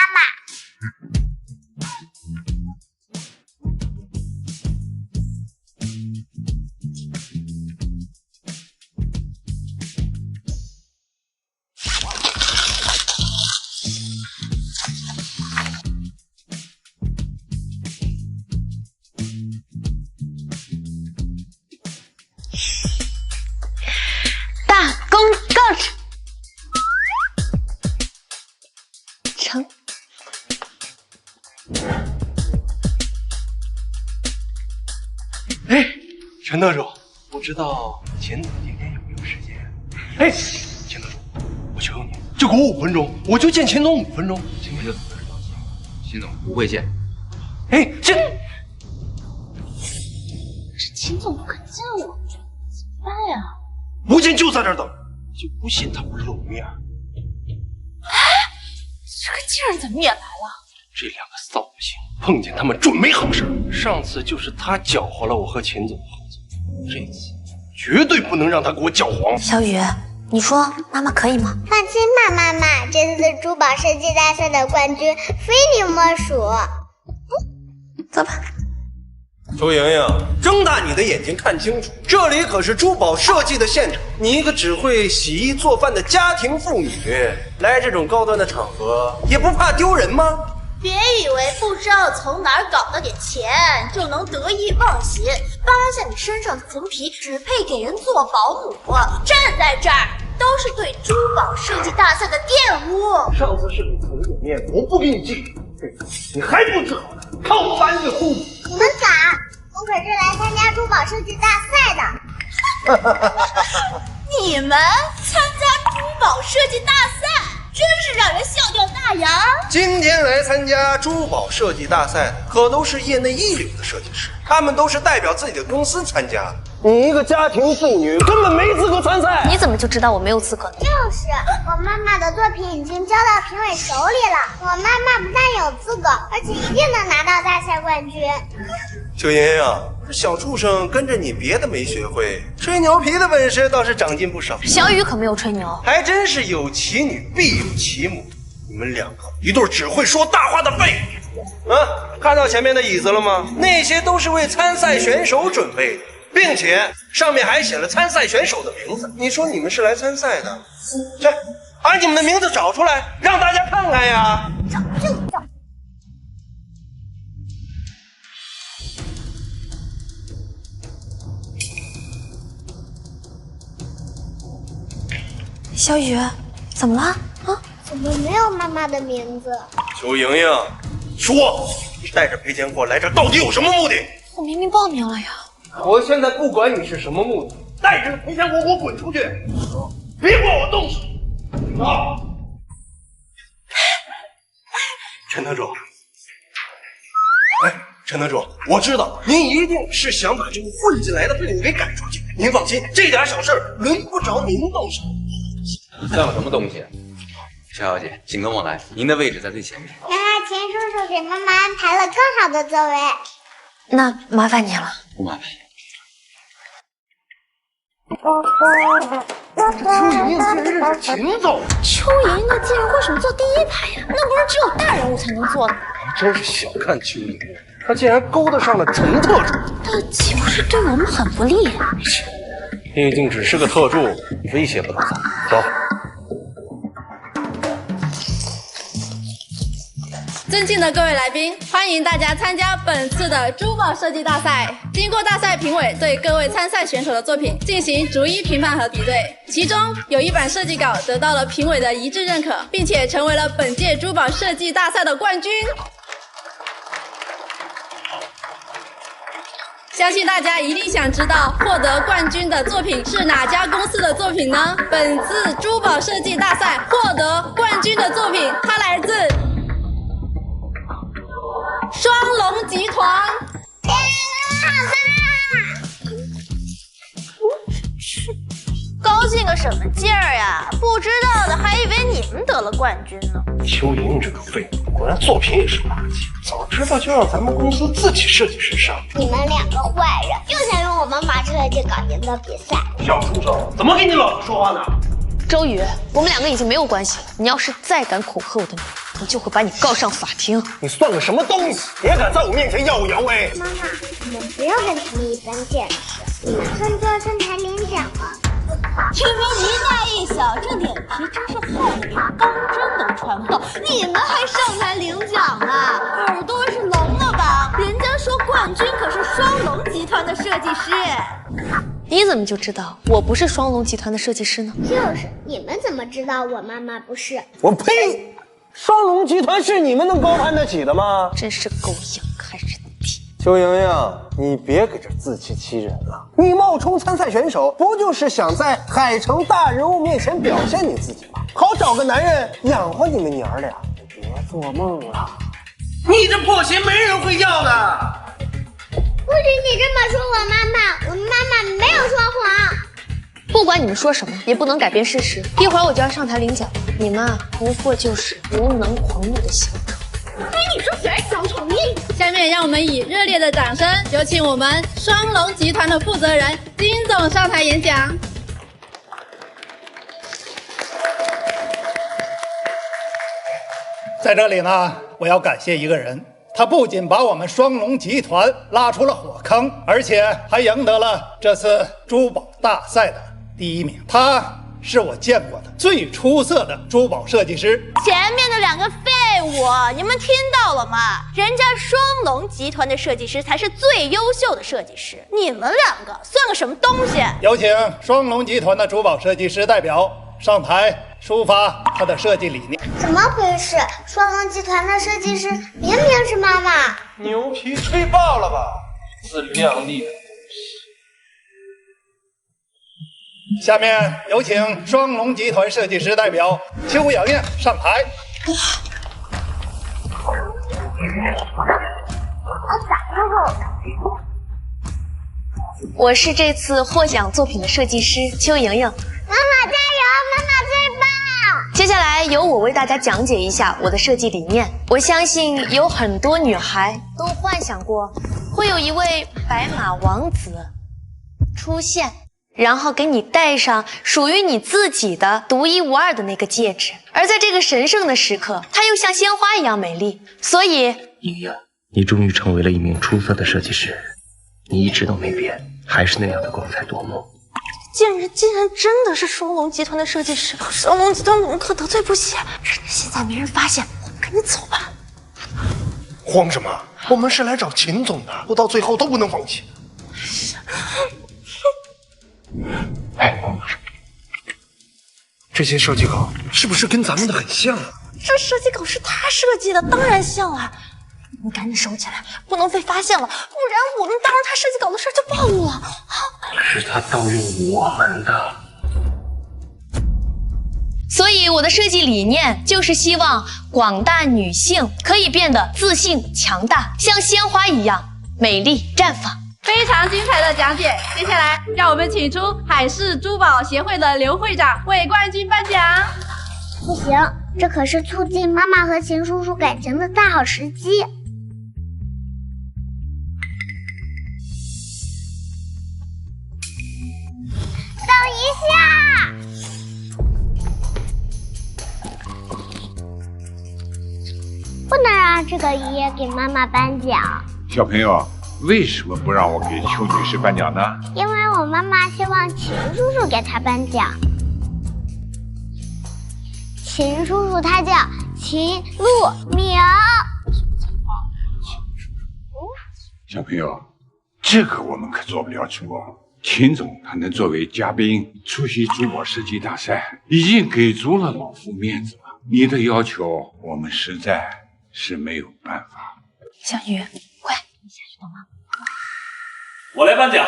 大功告成。哎，陈特首，不知道秦总今天有没有时间？哎，秦特首，我求求你，就给我5分钟，我就见秦总5分钟。秦总就走着着急，秦总不会见。哎，这秦总不肯见我，怎么办呀？吴京就在这儿等，就不信他不露面。哎，这个贱人怎么也来了？这2个扫兴，碰见他们准没好事。上次就是他搅和了我和秦总合作，这次绝对不能让他给我搅黄。小雨，你说妈妈可以吗？放心吧，妈妈，这次珠宝设计大赛的冠军非你莫属。走吧。周莹莹，睁大你的眼睛看清楚，这里可是珠宝设计的现场。你一个只会洗衣做饭的家庭妇女，来这种高端的场合，也不怕丢人吗？别以为不知道从哪儿搞到点钱就能得意忘形，扒下你身上的层皮，只配给人做保姆。站在这儿都是对珠宝设计大赛的玷污。上次是你层有面子，我不给你记住，这次你还不知好歹，看我把你给轰！你们敢？我可是来参加珠宝设计大赛的。你们参加珠宝设计大赛，真是让人笑掉大牙。今天来参加珠宝设计大赛的可都是业内一流的设计师，他们都是代表自己的公司参加的。你一个家庭妇女根本没资格参赛。你怎么就知道我没有资格呢？就是我妈妈的作品已经交到评委手里了，我妈妈不但有资格，而且一定能拿到大赛冠军。秋莹莹，这小畜生跟着你别的没学会，吹牛皮的本事倒是长进不少。小雨可没有吹牛，还真是有其女必有其母，你们两个一对只会说大话的废物。看到前面的椅子了吗？那些都是为参赛选手准备的，并且上面还写了参赛选手的名字。你说你们是来参赛的？去，把你们的名字找出来，让大家看看呀！找就找。小雨，怎么了？啊？怎么没有妈妈的名字？邱莹莹，说你带着裴天阔来这到底有什么目的？我明明报名了呀！我现在不管你是什么目的，带着裴天阔给我滚出去，别管我动手！啊！陈特助，陈特助，我知道您一定是想把这个混进来的队伍给赶出去。您放心，这点小事轮不着您动手。算有什么东西？肖小姐，请跟我来，您的位置在最前面。刚刚钱叔叔给妈妈安排了更好的座位。那麻烦你了。不麻烦。邱莹莹竟然认识秦总。邱莹莹竟然为什么坐第一排呀？那不是只有大人物才能坐的吗？真是小看邱莹莹，她竟然勾搭上了陈特助。他岂不是对我们很不利？毕竟只是个特助，威胁不到咱。走。尊敬的各位来宾，欢迎大家参加本次的珠宝设计大赛。经过大赛评委对各位参赛选手的作品进行逐一评判和比对，其中有一版设计稿得到了评委的一致认可，并且成为了本届珠宝设计大赛的冠军。相信大家一定想知道获得冠军的作品是哪家公司的作品呢？本次珠宝设计大赛获得冠军的作品，它来自双龙集团。高兴个什么劲儿呀？不知道的还以为你们得了冠军呢。邱莹莹这个废物，果然作品也是垃圾。早知道就让咱们公司自己设计师上。你们两个坏人，又想用我们把设计搞赢的比赛。小畜生，怎么跟你老婆说话呢？周宇，我们两个已经没有关系了。你要是再敢恐吓我的女儿，我就会把你告上法庭。你算个什么东西？也敢在我面前耀武扬威！妈妈，你们不要跟他们一般见识。你马上就要上台领奖了。听说一大一小，这脸皮真是厚的连钢针都穿不透。你们还上台领奖呢？耳朵是聋了吧？人家说冠军可是双龙集团的设计师。你怎么就知道我不是双龙集团的设计师呢？就是，你们怎么知道我妈妈不是？我呸！双龙集团是你们能高攀得起的吗？真是狗眼看人低。邱莹莹，你别给这自欺欺人了。你冒充参赛选手，不就是想在海城大人物面前表现你自己吗？好找个男人养活你们娘俩。别做梦了，你这破鞋没人会要的。不许你这么说我妈妈，我妈妈没有说谎。不管你们说什么，也不能改变事实。一会儿我就要上台领奖，你们啊，不过就是无能狂怒的小丑。哎，你说谁是小丑？你下面让我们以热烈的掌声，有请我们双龙集团的负责人金总上台演讲。在这里呢，我要感谢一个人，他不仅把我们双龙集团拉出了火坑，而且还赢得了这次珠宝大赛的第1名。他是我见过的最出色的珠宝设计师。前面的2个废物，你们听到了吗？人家双龙集团的设计师才是最优秀的设计师，你们2个算个什么东西？有请双龙集团的珠宝设计师代表上台抒发他的设计理念。怎么回事？双龙集团的设计师明明是妈妈。牛皮吹爆了吧？自量力的。下面有请双龙集团设计师代表邱莹莹上台。我是这次获奖作品的设计师邱莹莹。妈妈加油！妈妈最棒！接下来由我为大家讲解一下我的设计理念。我相信有很多女孩都幻想过，会有一位白马王子出现，然后给你戴上属于你自己的独一无二的那个戒指。而在这个神圣的时刻，它又像鲜花一样美丽。所以，莹莹，你终于成为了一名出色的设计师，你一直都没变，还是那样的光彩夺目。竟然真的是双龙集团的设计师，双龙集团我们可得罪不起。趁着现在没人发现，我们赶紧走吧。慌什么？我们是来找秦总的，不到最后都不能放弃。哎，这些设计稿是不是跟咱们的很像啊？这设计稿是他设计的，当然像了。你赶紧收起来，不能被发现了，不然我们当着他设计稿的事就暴露了。是他盗用我们的。所以我的设计理念就是希望广大女性可以变得自信、强大，像鲜花一样美丽绽放。非常精彩的讲解，接下来让我们请出海事珠宝协会的刘会长为冠军颁奖。不行，这可是促进妈妈和秦叔叔感情的大好时机。等一下，不能让这个爷爷给妈妈颁奖。小朋友，为什么不让我给邱女士颁奖呢？因为我妈妈希望秦叔叔给她颁奖。秦叔叔他叫秦路淼。小朋友，这个我们可做不了主。秦总他能作为嘉宾出席珠宝设计大赛，已经给足了老夫面子了。你的要求我们实在是没有办法。小雨，快，你下去等妈妈。我来颁奖。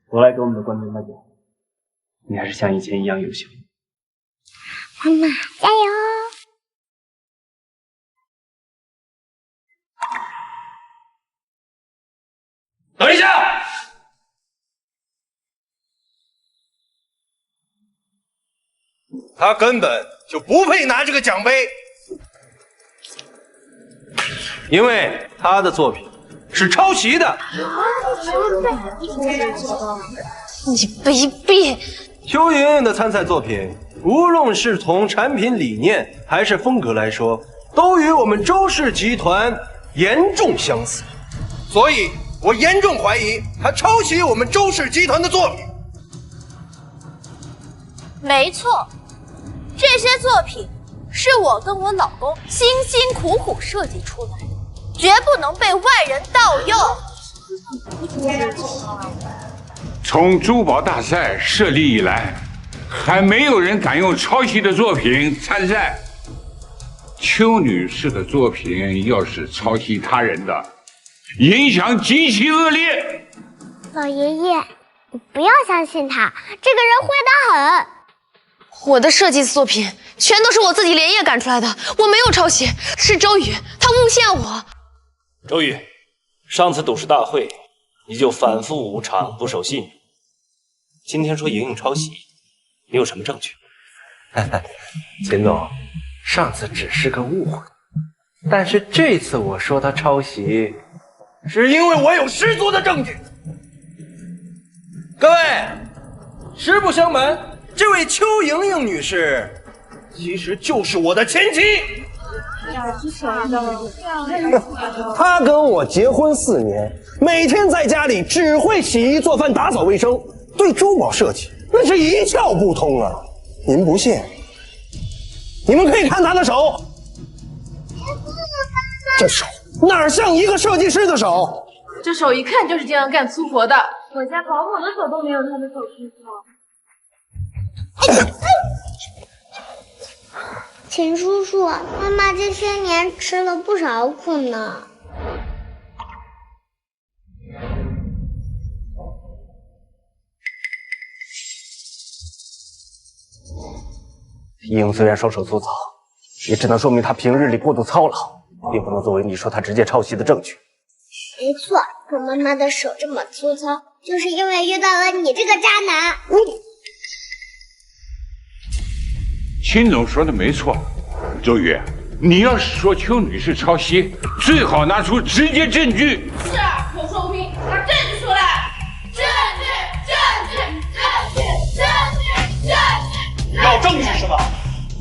我来给我们的冠军颁奖。你还是像以前一样优秀。妈妈加油！等一下！他根本就不配拿这个奖杯，因为他的作品是抄袭的。你卑鄙！邱莹莹的参赛作品，无论是从产品理念还是风格来说，都与我们周氏集团严重相似，所以我严重怀疑她抄袭我们周氏集团的作品。没错，这些作品是我跟我老公辛辛苦苦设计出来的，绝不能被外人盗用。从珠宝大赛设立以来，还没有人敢用抄袭的作品参赛。邱女士的作品要是抄袭他人的，影响极其恶劣。老爷爷，你不要相信他，这个人坏得很。我的设计作品全都是我自己连夜赶出来的，我没有抄袭，是周宇他诬陷我。周宇，上次董事大会你就反复无常，不守信用。今天说莹莹抄袭，你有什么证据？秦总，上次只是个误会，但是这次我说他抄袭，是因为我有十足的证据。各位，实不相瞒，这位邱莹莹女士，其实就是我的前妻。她跟我结婚4年，每天在家里只会洗衣做饭、打扫卫生，对珠宝设计那是一窍不通啊！您不信？你们可以看她的手，这手哪像一个设计师的手？这手一看就是经常干粗活的。我家保姆的手都没有他的手粗糙。秦叔叔，妈妈这些年吃了不少苦呢。莹虽然双手粗糙，也只能说明她平日里过度操劳，并不能作为你说她直接抄袭的证据。没错，可妈妈的手这么粗糙，就是因为遇到了你这个渣男。秦总说的没错，周宇，你要是说邱女士抄袭，最好拿出直接证据。是啊，我说不平，拿证据出来！证据！要证据是吧？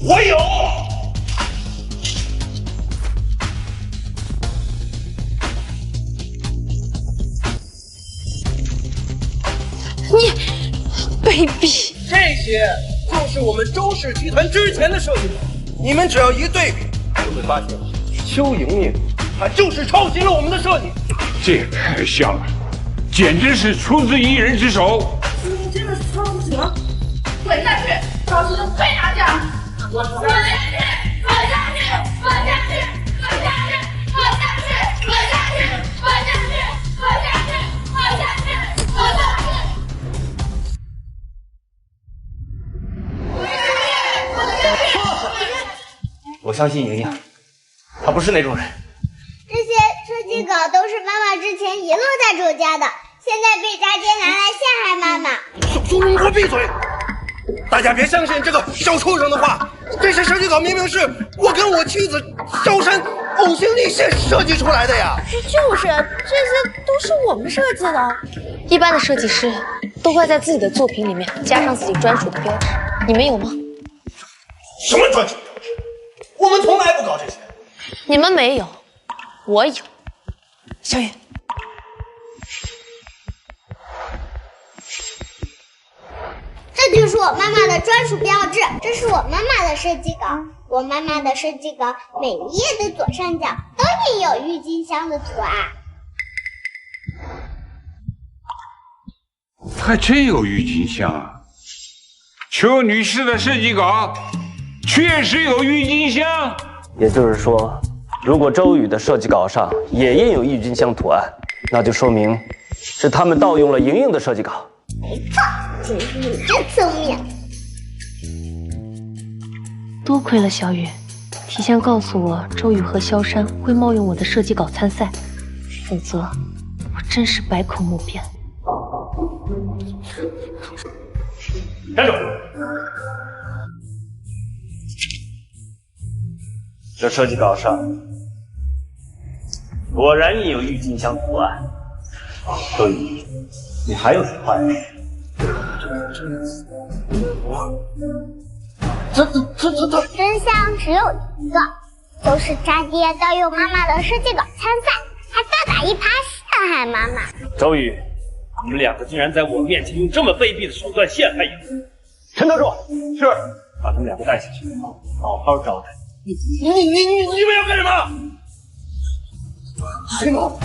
我有。你卑鄙！这些就是我们周氏集团之前的设计，你们只要一对比，就会发现邱莹莹她就是抄袭了我们的设计。这也太像了，简直是出自一人之手。你真的是抄袭吗？滚下去！抄袭就跪下去！滚下去！滚下去！滚下去！滚下去！滚下去！滚下去！滚下去！滚下去！滚下去！滚下去！我相信莹莹，她不是那种人。这些设计稿都是妈妈之前遗落在周家的，现在被渣爹拿来陷害妈妈。松龙，给我闭嘴！大家别相信这个小畜生的话，这些设计稿明明是我跟我妻子萧珊呕心沥血设计出来的呀！就是，这些都是我们设计的。一般的设计师都会在自己的作品里面加上自己专属的标志，你们有吗？什么专属标志？我们从来不搞这些。你们没有，我有。小雨，这就是我妈妈的专属标志，这是我妈妈的设计稿。我妈妈的设计稿每一页的左上角都印有郁金香的图案。还真有郁金香啊！邱女士的设计稿确实有郁金香。也就是说，如果周宇的设计稿上也印有郁金香图案，那就说明是他们盗用了莹莹的设计稿。没错，姐姐你真聪明。多亏了小雨，提前告诉我周宇和萧珊会冒用我的设计稿参赛，否则我真是百口莫辩。站住！这设计稿上果然印有郁金香图案。周宇，你还有什么话要说？真相只有一个，就是渣爹盗用妈妈的设计稿参赛，还大打一耙陷害妈妈。周宇，你们两个竟然在我面前用这么卑鄙的手段陷害莹莹！陈德柱，是，把他们两个带下去，好好招待。你们要干什么？秦总，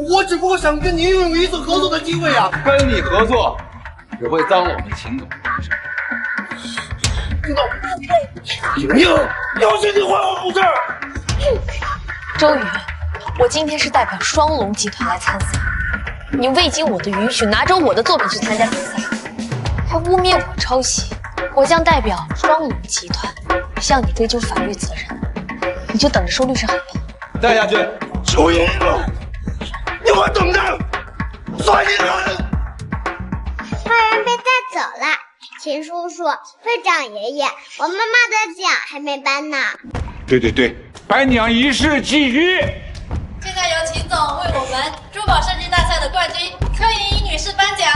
我只不过想跟您有一次合作的机会呀。跟你合作只会脏了我们秦总的名声。莹莹，要是你还我不是。周宇，我今天是代表双龙集团来参赛，你未经我的允许拿着我的作品去参加比赛，还污蔑我抄袭，我将代表双龙集团向你追究法律责任，你就等着收律师函吧。带下去。邱莹莹，你快等着，算你狠！坏人被带走了，秦叔叔、会长爷爷，我妈妈的奖还没颁呢。对，颁奖仪式继续。现在由秦总为我们珠宝设计大赛的冠军邱莹莹女士颁奖。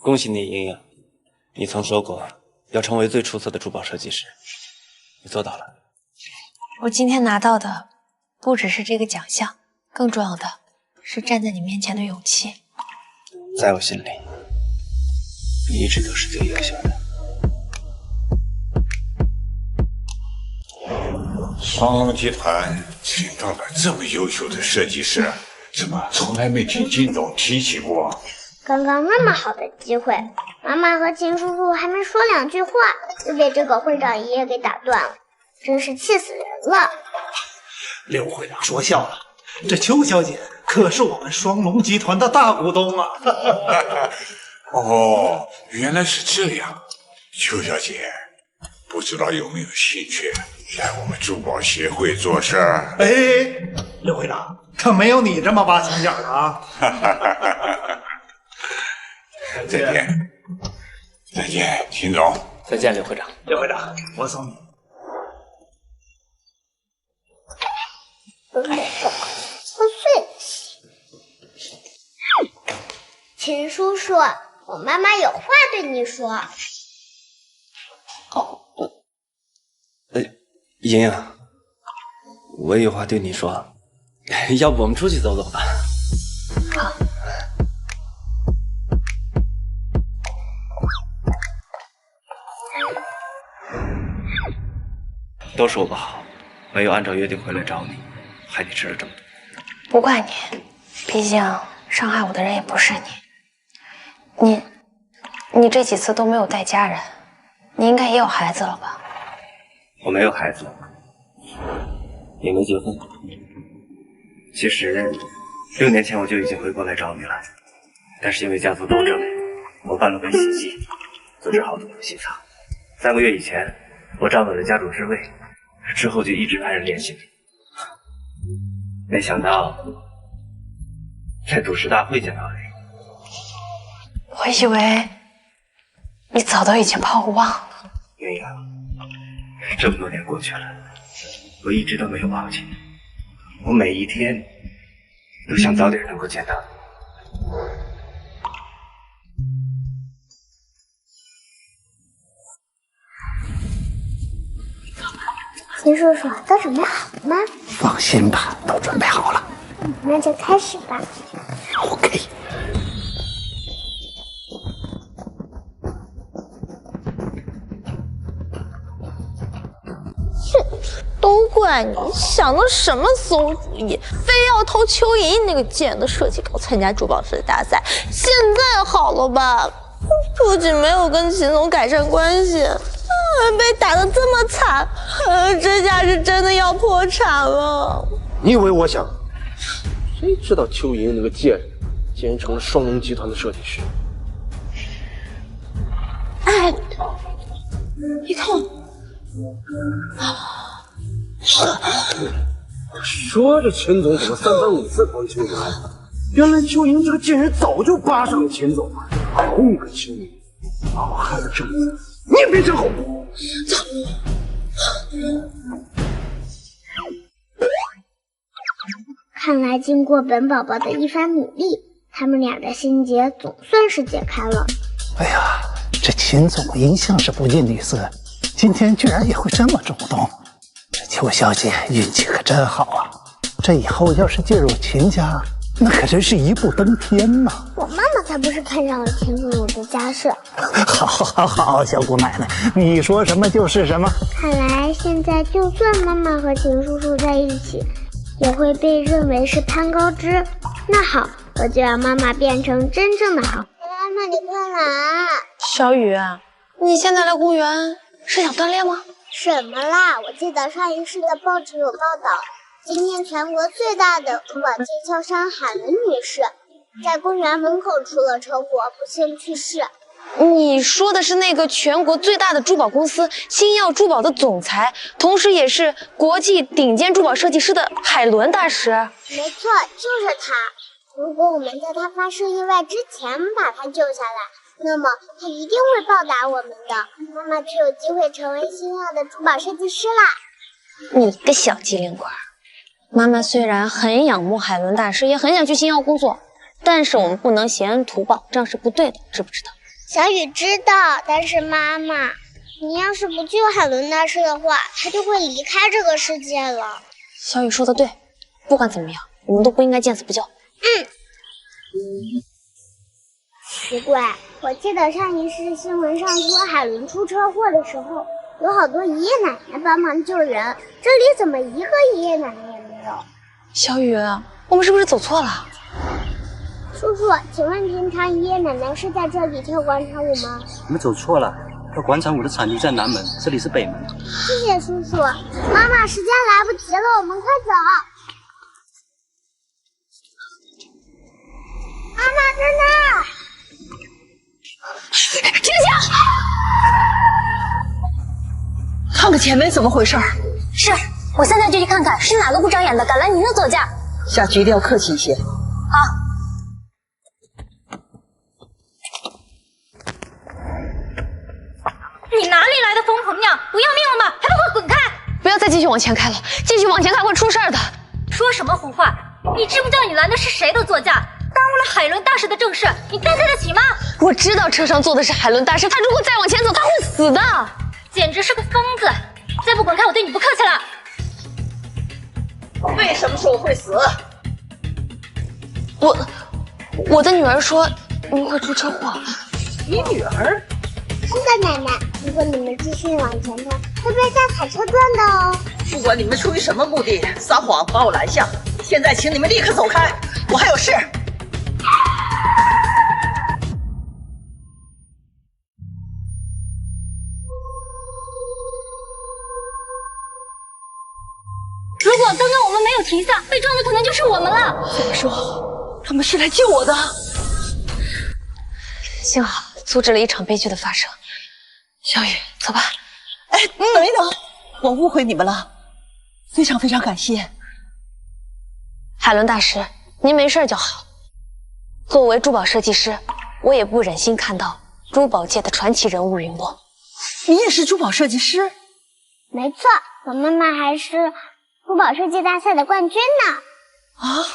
恭喜你，莹莹，你曾说过要成为最出色的珠宝设计师，你做到了。我今天拿到的不只是这个奖项，更重要的是站在你面前的勇气。在我心里，你一直都是最优秀的。双龙集团请到了这么优秀的设计师，怎么从来没听金总提起过？刚刚那么好的机会，妈妈和秦叔叔还没说两句话，就被这个会长爷爷给打断了，真是气死人了。刘会长说笑了，这邱小姐可是我们双龙集团的大股东啊。哦，原来是这样。邱小姐，不知道有没有兴趣来我们珠宝协会做事儿？哎，刘会长可没有你这么挖墙脚的啊。再见，再见，秦总。再见，刘会长。刘会长，我送你。碎。秦叔叔，我妈妈有话对你说。莹莹，我有话对你说，要不我们出去走走吧？好。都是我不好，没有按照约定回来找你，害你吃了这么多。不怪你，毕竟伤害我的人也不是你。你这几次都没有带家人，你应该也有孩子了吧？我没有孩子，也没结婚。其实6年前我就已经回国来找你了，但是因为家族斗争，我办了个喜祭，就只好躲入西藏。3个月以前，我站稳了家主之位，之后就一直派人联系你。没想到在赌石大会见到你。我以为你早都已经把我忘了。莹莹，这么多年过去了，我一直都没有忘记你。我每一天都想早点能够见到你。秦叔叔，都准备好了吗？放心吧，都准备好了。那就开始吧。OK。都怪你想的什么馊主意，非要偷邱莹莹那个贱人的设计稿参加珠宝设计大赛。现在好了吧？不仅没有跟秦总改善关系，还被打得这么惨，这下是真的要破产了。你以为我想？谁知道邱莹莹那个贱人竟然成了双龙集团的设计师？哎，你看。说着秦总怎么3番5次帮邱莹莹？原来邱莹这个贱人早就扒上了秦总了，哄个邱莹，把我害得这么惨，你也别想好过。走。看来经过本宝宝的一番努力，他们俩的心结总算是解开了。哎呀，这秦总一向是不近女色，今天居然也会这么主动，这邱小姐运气可真好啊！这以后要是进入秦家，那可真是一步登天呐！我妈妈才不是看上了秦叔叔的家世。好，小姑奶奶，你说什么就是什么。看来现在就算妈妈和秦叔叔在一起，也会被认为是攀高枝。那好，我就让妈妈变成真正的好。妈妈，你快来！小雨，你现在来公园是想锻炼吗？什么啦！我记得上一世的报纸有报道，今天全国最大的珠宝经销商海文女士在公园门口出了车祸，不幸去世。你说的是那个全国最大的珠宝公司星耀珠宝的总裁，同时也是国际顶尖珠宝设计师的海伦大师。没错，就是他。如果我们在他发生意外之前把他救下来，那么他一定会报答我们的。妈妈就有机会成为星耀的珠宝设计师啦。你个小机灵鬼！妈妈虽然很仰慕海伦大师，也很想去星耀工作，但是我们不能携恩图报，这样是不对的，知不知道？小雨知道，但是妈妈，你要是不救海伦大师的话，他就会离开这个世界了。小雨说的对，不管怎么样，我们都不应该见死不救。奇怪，我记得上一次新闻上说海伦出车祸的时候，有好多爷爷奶奶帮忙救人，这里怎么一个爷爷奶奶也没有？小雨，我们是不是走错了？叔叔，请问平常爷爷奶奶是在这里跳广场舞吗？你们走错了，跳广场舞的场地在南门，这里是北门。谢谢叔叔。妈妈，时间来不及了，我们快走。妈妈在那儿！停下！看看前面怎么回事。是，我现在就去看看是哪个不长眼的敢拦您的座驾。下去一定要客气一些。好。你哪里来的疯婆娘？不要命了吗？还不快滚开！不要再继续往前开了，继续往前开会出事的。说什么胡话？你知不知道你拦的是谁的座驾？耽误了海伦大师的正事，你担待得起吗？我知道车上坐的是海伦大师，他如果再往前走，他会死的。简直是个疯子！再不滚开，我对你不客气了。为什么说我会死？我的女儿说您会出车祸。你女儿？是的，奶奶。如果你们继续往前开，会被架踩车撞的哦。不管你们出于什么目的撒谎把我拦下，现在请你们立刻走开，我还有事。如果刚刚我们没有停下，被撞的可能就是我们了。怎么说？他们是来救我的。幸好阻止了一场悲剧的发生。小雨，走吧。哎，等一等，我误会你们了，非常非常感谢。海伦大师，您没事就好。作为珠宝设计师，我也不忍心看到珠宝界的传奇人物陨落。你也是珠宝设计师？没错，我妈妈还是珠宝设计大赛的冠军呢。啊！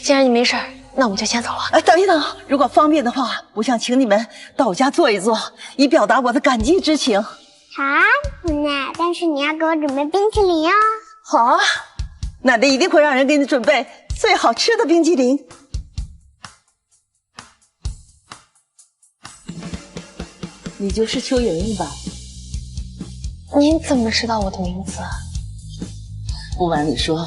既然你没事，那我们就先走了。哎，等一等，如果方便的话，我想请你们到我家坐一坐，以表达我的感激之情。好啊，奶奶，但是你要给我准备冰淇淋哦。好啊，奶奶一定会让人给你准备最好吃的冰淇淋。你就是邱莹莹吧？您怎么知道我的名字？不瞒你说，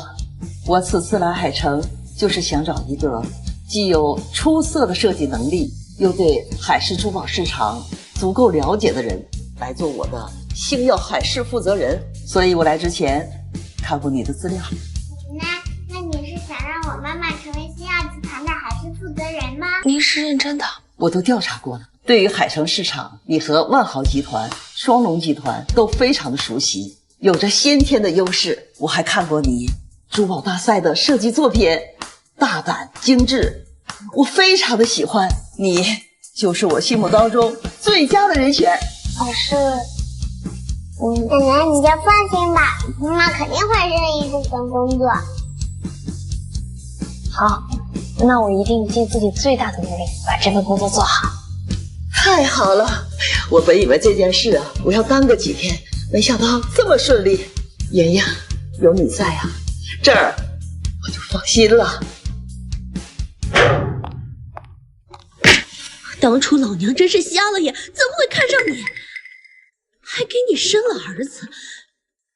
我此次来海城，就是想找一个既有出色的设计能力，又对海事珠宝市场足够了解的人，来做我的星耀海事负责人。所以我来之前看过你的资料。奶奶，那你是想让我妈妈成为星耀集团的海事负责人吗？您是认真的？我都调查过了，对于海城市场，你和万豪集团、双龙集团都非常的熟悉，有着先天的优势。我还看过你珠宝大赛的设计作品，大胆精致，我非常的喜欢。你就是我心目当中最佳的人选。可是，奶奶你就放心吧，妈妈肯定会愿意这份工作。好，那我一定尽自己最大的努力把这份工作做好。太好了！我本以为这件事我要耽搁几天，没想到这么顺利。妍妍，有你在啊，这儿我就放心了。当初老娘真是瞎了眼，怎么会看上你？还给你生了儿子。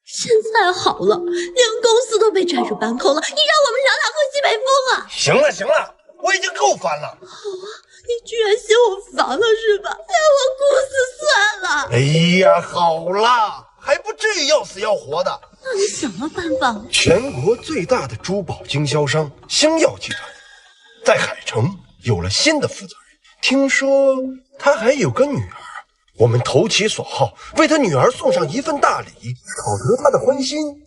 现在好了，连公司都被摘入班扣了，你让我们娘俩会西北风啊！行了行了，我已经够烦了。好啊，你居然嫌我烦了是吧？那我哭死算了。哎呀，好了，还不至于要死要活的。那你想了办法吗？全国最大的珠宝经销商星耀集团，在海城有了新的负责人。听说他还有个女儿，我们投其所好，为他女儿送上一份大礼，讨得他的欢心，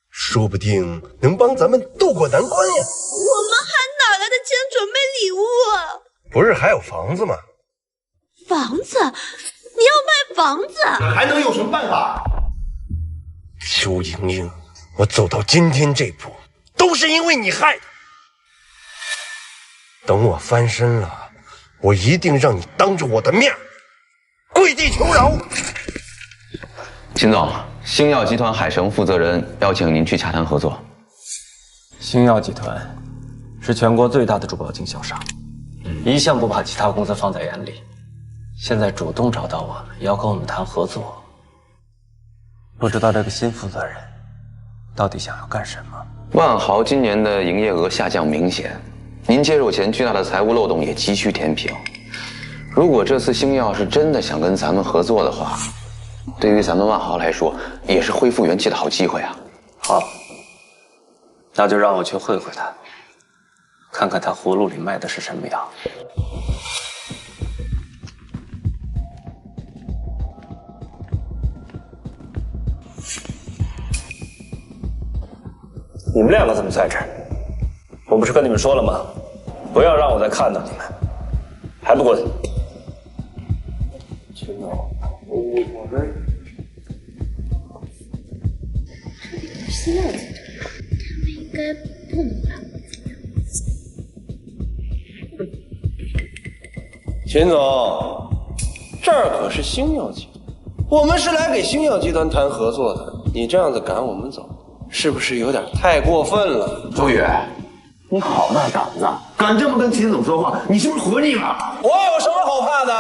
说不定能帮咱们渡过难关呀。我们还哪来的钱准备礼物啊？不是还有房子吗？房子？你要卖房子？还能有什么办法？邱莹莹，我走到今天这步，都是因为你害的。等我翻身了，我一定让你当着我的面跪地求饶。秦总，星耀集团海城负责人邀请您去洽谈合作。星耀集团是全国最大的珠宝经销商，一向不把其他公司放在眼里，现在主动找到我们，要跟我们谈合作。不知道这个新负责人到底想要干什么？万豪今年的营业额下降明显，您接手前巨大的财务漏洞也急需填平。如果这次星耀是真的想跟咱们合作的话，对于咱们万豪来说，也是恢复元气的好机会啊！好，那就让我去会会他，看看他葫芦里卖的是什么药。你们两个怎么在这儿？我不是跟你们说了吗？不要让我再看到你们，还不滚！秦总，我们星耀集团，他们应该不能把我怎么样。秦总，这儿可是星耀集团，我们是来给星耀集团谈合作的，你这样子赶我们走，是不是有点太过分了？周宇，你好大胆子，敢这么跟秦总说话，你是不是活腻了？我有什么好怕的？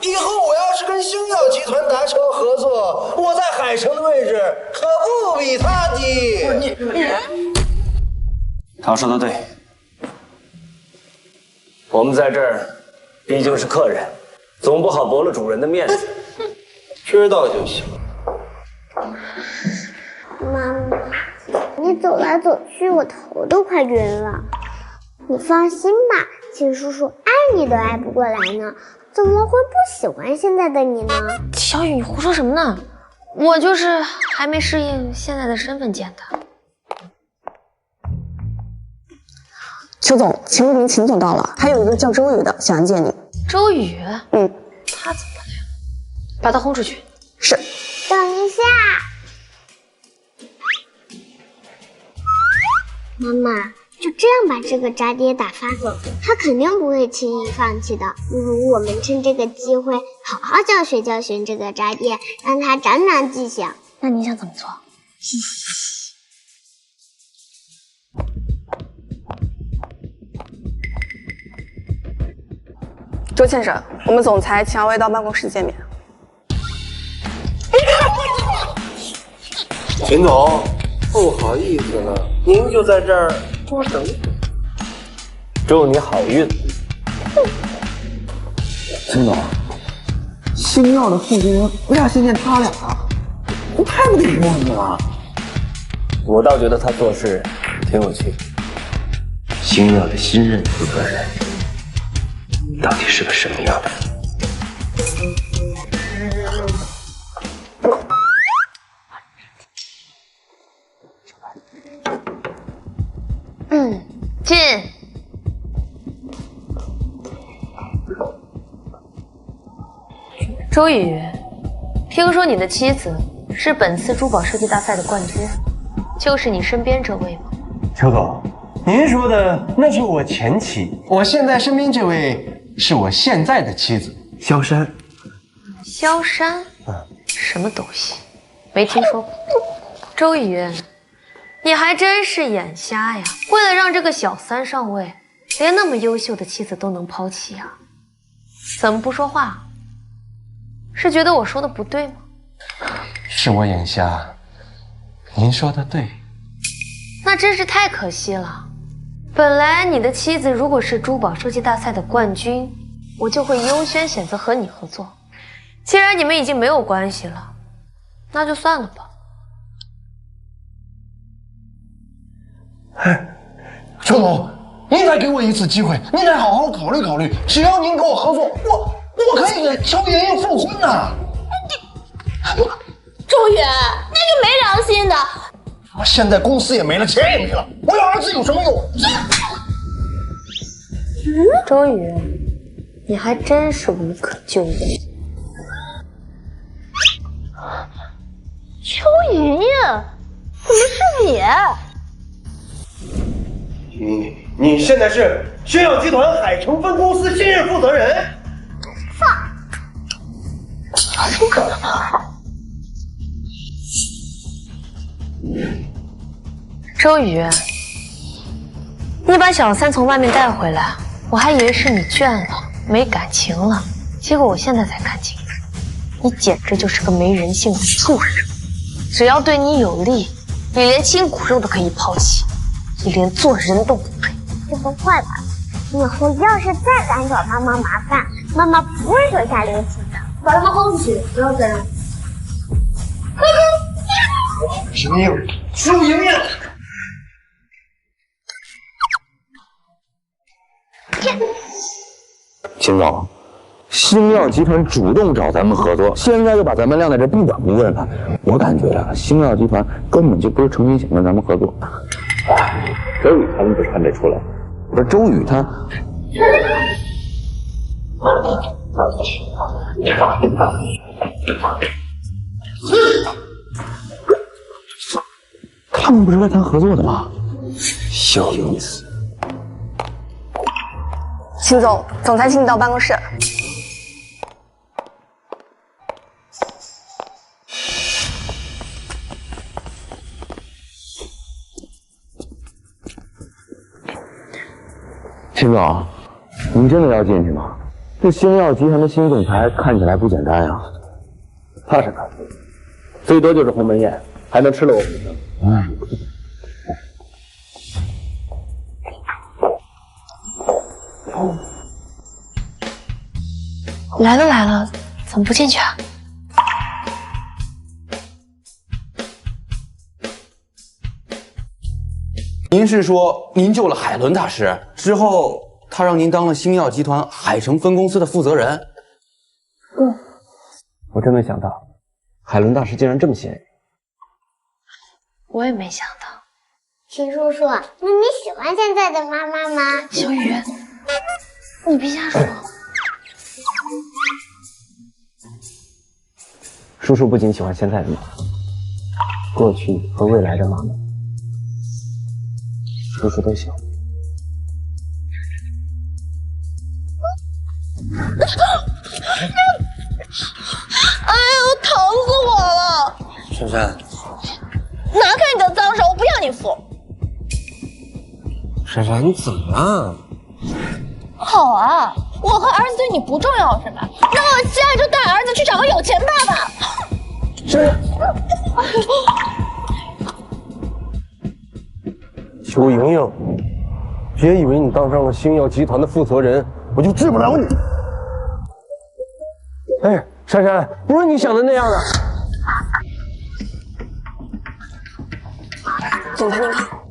以后我要是跟星耀集团达成合作，我在海城的位置可不比他低。他说的对，我们在这儿毕竟是客人，总不好驳了主人的面子。知道就行。妈妈，你走来走去，我头都快晕了。你放心吧，秦叔叔爱你都爱不过来呢，怎么会不喜欢现在的你呢？小雨，你胡说什么呢？我就是还没适应现在的身份见的。邱总，秦如林秦总到了，还有一个叫周宇的想要见你。周宇？他怎么了呀？把他轰出去。是。等一下。妈妈，就这样把这个渣爹打发走，他肯定不会轻易放弃的。不如我们趁这个机会好好教训教训这个渣爹，让他长长记性。那你想怎么做？周先生，我们总裁请二位到办公室见面。秦总，不好意思了，您就在这儿多等等。祝你好运。秦总，星耀的负责人为啥先见他俩啊？这太不给面子了。我倒觉得他做事挺有趣。星耀的新任负责人到底是个什么样的人？进。周宇，听说你的妻子是本次珠宝设计大赛的冠军，就是你身边这位吗？邱总，您说的那是我前妻，我现在身边这位是我现在的妻子萧珊。萧珊？什么东西？没听说过。周宇，你还真是眼瞎呀！为了让这个小三上位，连那么优秀的妻子都能抛弃啊？怎么不说话？是觉得我说的不对吗？是我眼瞎，您说的对。那真是太可惜了。本来你的妻子如果是珠宝设计大赛的冠军，我就会优先选择和你合作。既然你们已经没有关系了，那就算了吧。周总，您再给我一次机会，您再好好考虑考虑。只要您跟我合作，我可以给邱莹莹复婚呐。周宇，那个没良心的！我现在公司也没了，钱也没了，我有儿子有什么用？周宇，你还真是无可救药。邱莹莹，怎么是你？你现在是星耀集团海城分公司新任负责人？不可能！周宇，你把小三从外面带回来，我还以为是你倦了，没感情了，结果我现在才看清楚，你简直就是个没人性的畜生。只要对你有利，你连亲骨肉都可以抛弃，你连做人都不配。这不会吧？以后要是再敢找妈妈麻烦，妈妈不会手下留情的。把他们轰出去，不要再让。莹莹，邱莹莹。秦总，星耀集团主动找咱们合作，现在又把咱们晾在这不管不问了。我感觉啊，星耀集团根本就不是诚心想跟咱们合作。周宇他们不是看得出来？不是周宇他。他们不是来谈合作的吗？有意思。秦总，总裁请你到办公室。秦总，你真的要进去吗？这星耀集团的新总裁看起来不简单呀。怕什么？最多就是鸿门宴，还能吃了我不成？来了来了，怎么不进去啊？您是说您救了海伦大师之后，他让您当了星耀集团海城分公司的负责人？对。我真没想到，海伦大师竟然这么闲。我也没想到。秦叔叔，那你喜欢现在的妈妈吗？小雨，你别瞎说。叔叔不仅喜欢现在的妈妈，过去和未来的妈妈，叔叔都喜欢。哎呦，疼死我了！珊珊，拿开你的脏手，我不要你扶。珊珊，你怎么了？好啊，我和儿子对你不重要是吧？那我现在就带儿子去找个有钱爸爸。邱莹莹，别以为你当上了星耀集团的负责人，我就治不了你。哎，珊珊，不是你想的那样的。总裁您好。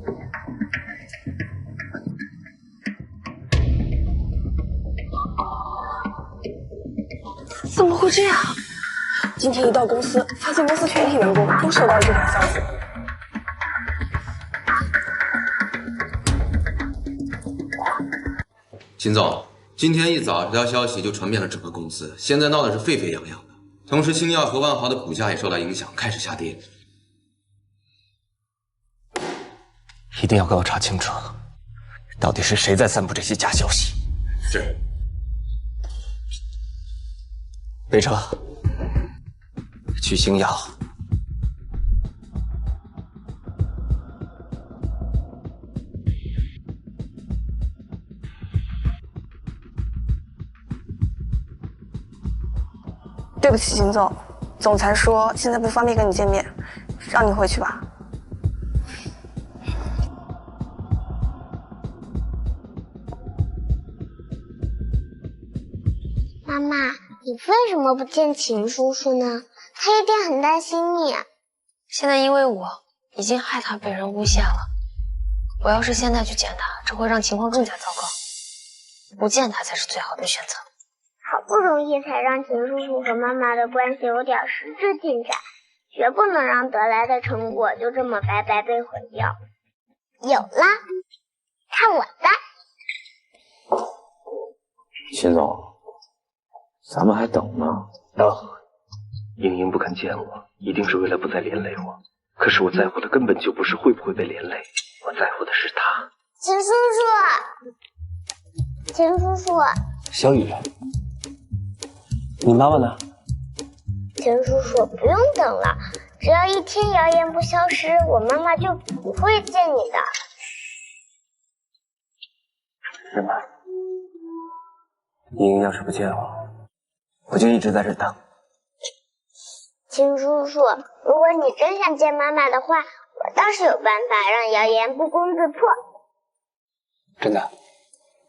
怎么会这样？今天一到公司，发现公司全体员工都收到了这条消息。秦总，今天一早这条消息就传遍了整个公司，现在闹的是沸沸扬扬的。同时，星耀和万豪的股价也受到影响，开始下跌。一定要给我查清楚，到底是谁在散布这些假消息。是。备车，去星耀。对不起，秦总，总裁说现在不方便跟你见面，让你回去吧。妈妈，你为什么不见秦叔叔呢？他一定很担心你。现在因为我已经害他被人诬陷了，我要是现在去见他，只会让情况更加糟糕。不见他才是最好的选择。好不容易才让秦叔叔和妈妈的关系有点实质进展，绝不能让得来的成果就这么白白被毁掉。有了，看我的！秦总，咱们还等呢。等。莹莹不肯见我，一定是为了不再连累我。可是我在乎的根本就不是会不会被连累，我在乎的是他。秦叔叔，秦叔叔，小雨，你妈妈呢？秦叔叔，不用等了，只要一天谣言不消失，我妈妈就不会见你的。是吗？莹莹要是不见我，我就一直在这等。秦叔叔，如果你真想见妈妈的话，我倒是有办法让谣言不攻自破。真的？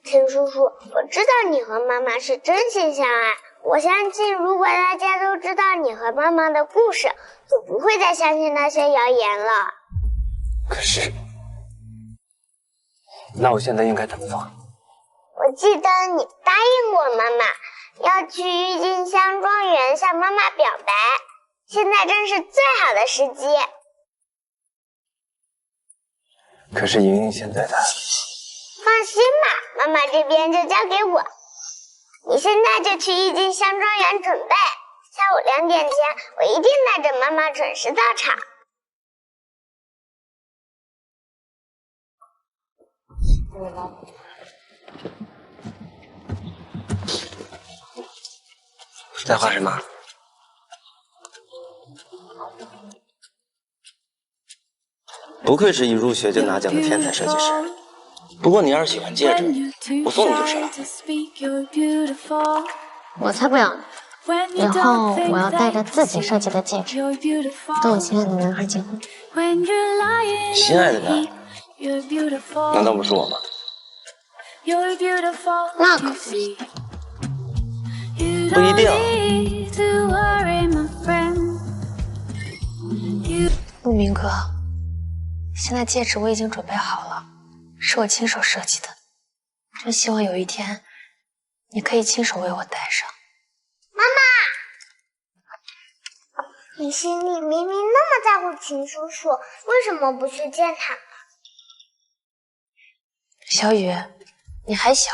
秦叔叔，我知道你和妈妈是真心相爱，我相信如果大家都知道你和妈妈的故事，就不会再相信那些谣言了。可是，那我现在应该怎么做？我记得你答应过妈妈，要去郁金香庄园向妈妈表白，现在正是最好的时机。可是莹莹现在的……放心吧，妈妈这边就交给我。你现在就去郁金香庄园准备，下午2点前，我一定带着妈妈准时到场。在画什么？不愧是一入学就拿奖的天才设计师。不过你要是喜欢戒指，我送你就是了。我才不要呢！以后我要带着自己设计的戒指，跟我心爱的男孩结婚。心爱的人，难道不是我吗？那可不是。不一定。陆明哥，现在戒指我已经准备好了，是我亲手设计的，真希望有一天你可以亲手为我戴上。妈妈，你心里明明那么在乎秦叔叔，为什么不去见他？小雨，你还小，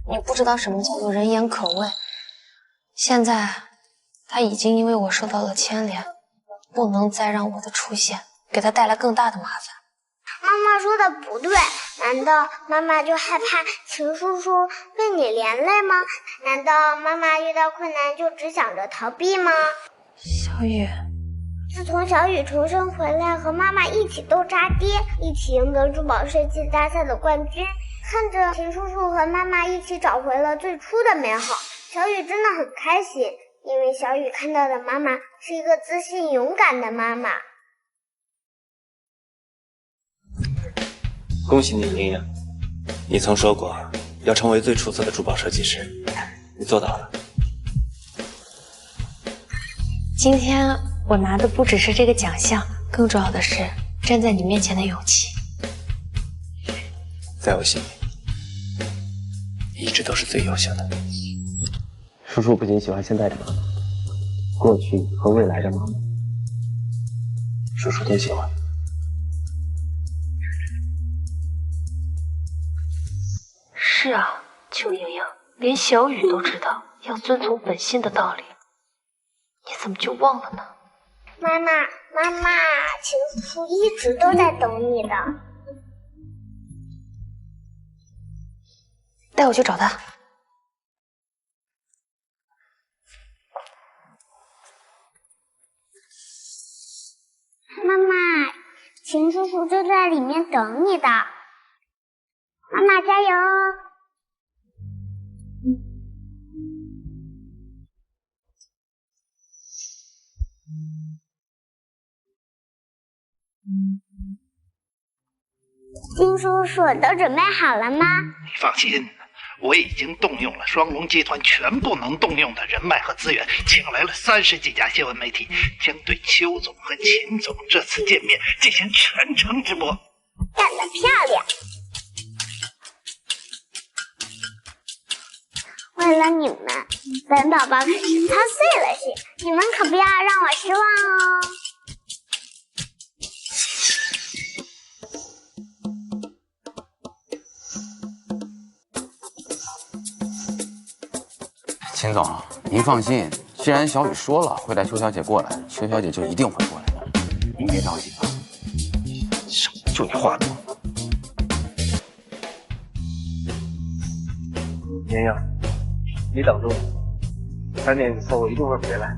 你不知道什么叫做人言可畏。现在他已经因为我受到了牵连，不能再让我的出现给他带来更大的麻烦。妈妈说的不对，难道妈妈就害怕秦叔叔被你连累吗？难道妈妈遇到困难就只想着逃避吗？小雨，自从小雨重生回来，和妈妈一起斗渣爹，一起赢得珠宝设计大赛的冠军，看着秦叔叔和妈妈一起找回了最初的美好，小雨真的很开心，因为小雨看到的妈妈是一个自信勇敢的妈妈。恭喜你，莹莹，你曾说过要成为最出色的珠宝设计师，你做到了。今天我拿的不只是这个奖项，更重要的是站在你面前的勇气。在我心里，你一直都是最优秀的。叔叔不仅喜欢现在的妈妈，过去和未来的妈妈，叔叔都喜欢。是啊，邱莹莹，连小雨都知道要遵从本心的道理，你怎么就忘了呢？妈妈，秦叔叔一直都在等你的。带我去找他。妈妈，秦叔叔就在里面等你的。妈妈加油哦！金叔叔都准备好了吗？你放心，我已经动用了双龙集团全部能动用的人脉和资源，请来了30几家新闻媒体，将对邱总和秦总这次见面进行全程直播。干得漂亮。为了你们，本宝宝可是操碎了心，你们可不要让我失望哦。秦总，您放心，既然小雨说了会带邱小姐过来，邱小姐就一定会过来的，您别着急啊。就你话多。莹莹，你等着我，3点以后我一定会回来，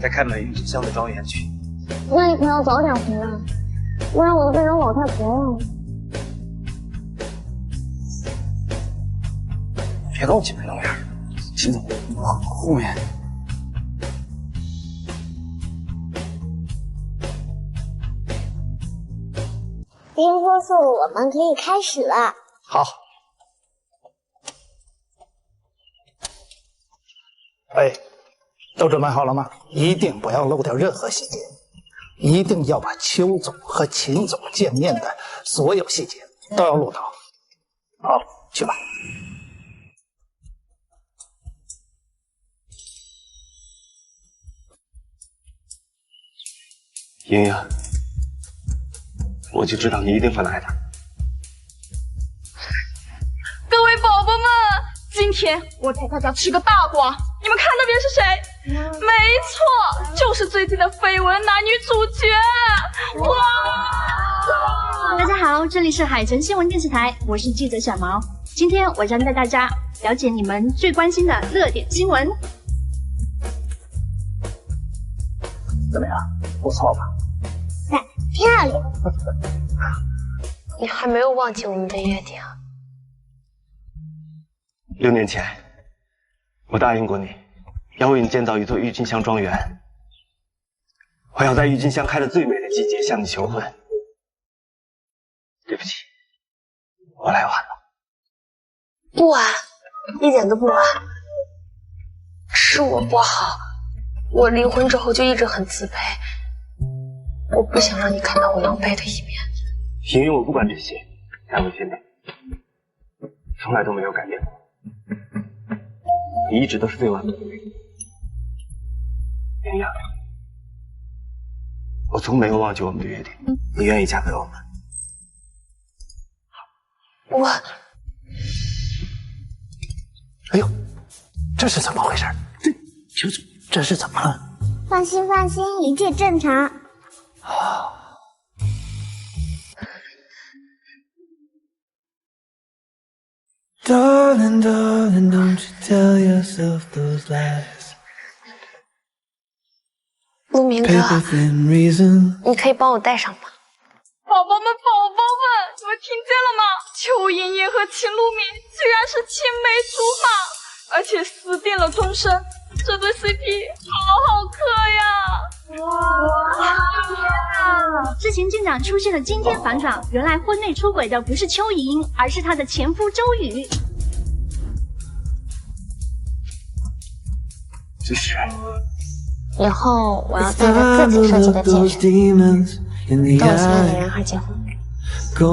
再开门郁金香的庄园去。那你可要早点回来，不然我就变成老太婆了。别跟我挤眉弄眼。秦总，往后面。听说是我们可以开始了。好。哎，都准备好了吗？一定不要漏掉任何细节，一定要把邱总和秦总见面的所有细节都要录到。好，去吧。莹莹，我就知道你一定会来的。各位宝宝们，今天我带大家吃个大瓜，你们看那边是谁？没错，就是最近的绯闻男女主角。哇！大家好，这里是海城新闻电视台，我是记者小毛。今天我将带大家了解你们最关心的热点新闻。怎么样？不错吧？漂亮。你还没有忘记我们的约定啊6年前，我答应过你，要为你建造一座郁金香庄园。我要在郁金香开的最美的季节向你求婚。对不起，我来晚了。不晚，一点都不晚。是我不好，我离婚之后就一直很自卑，我不想让你看到我狼狈的一面。莹莹，我不管这些，咱们见面从来都没有改变过，你一直都是最完美的那个。莹莹，我从没有忘记我们的约定，你愿意嫁给我吗？我，哎呦，这是怎么回事？邱总，这是怎么了？放心放心，一切正常。Darling, darling, don't you tell yourself those lies. 陆明哥， Paper thin reason. 你可以帮我带上吗？宝宝们，宝宝们，你们听见了吗？邱莹莹和秦璐敏居然是青梅竹马，而且私定了终身，这对 CP 好好磕呀！哇！之前舰长出现了惊天反转，原来婚内出轨的不是邱莹，而是她的前夫周宇。这是。以后我要带着自己设计的戒指，跟我心爱的男孩结婚。这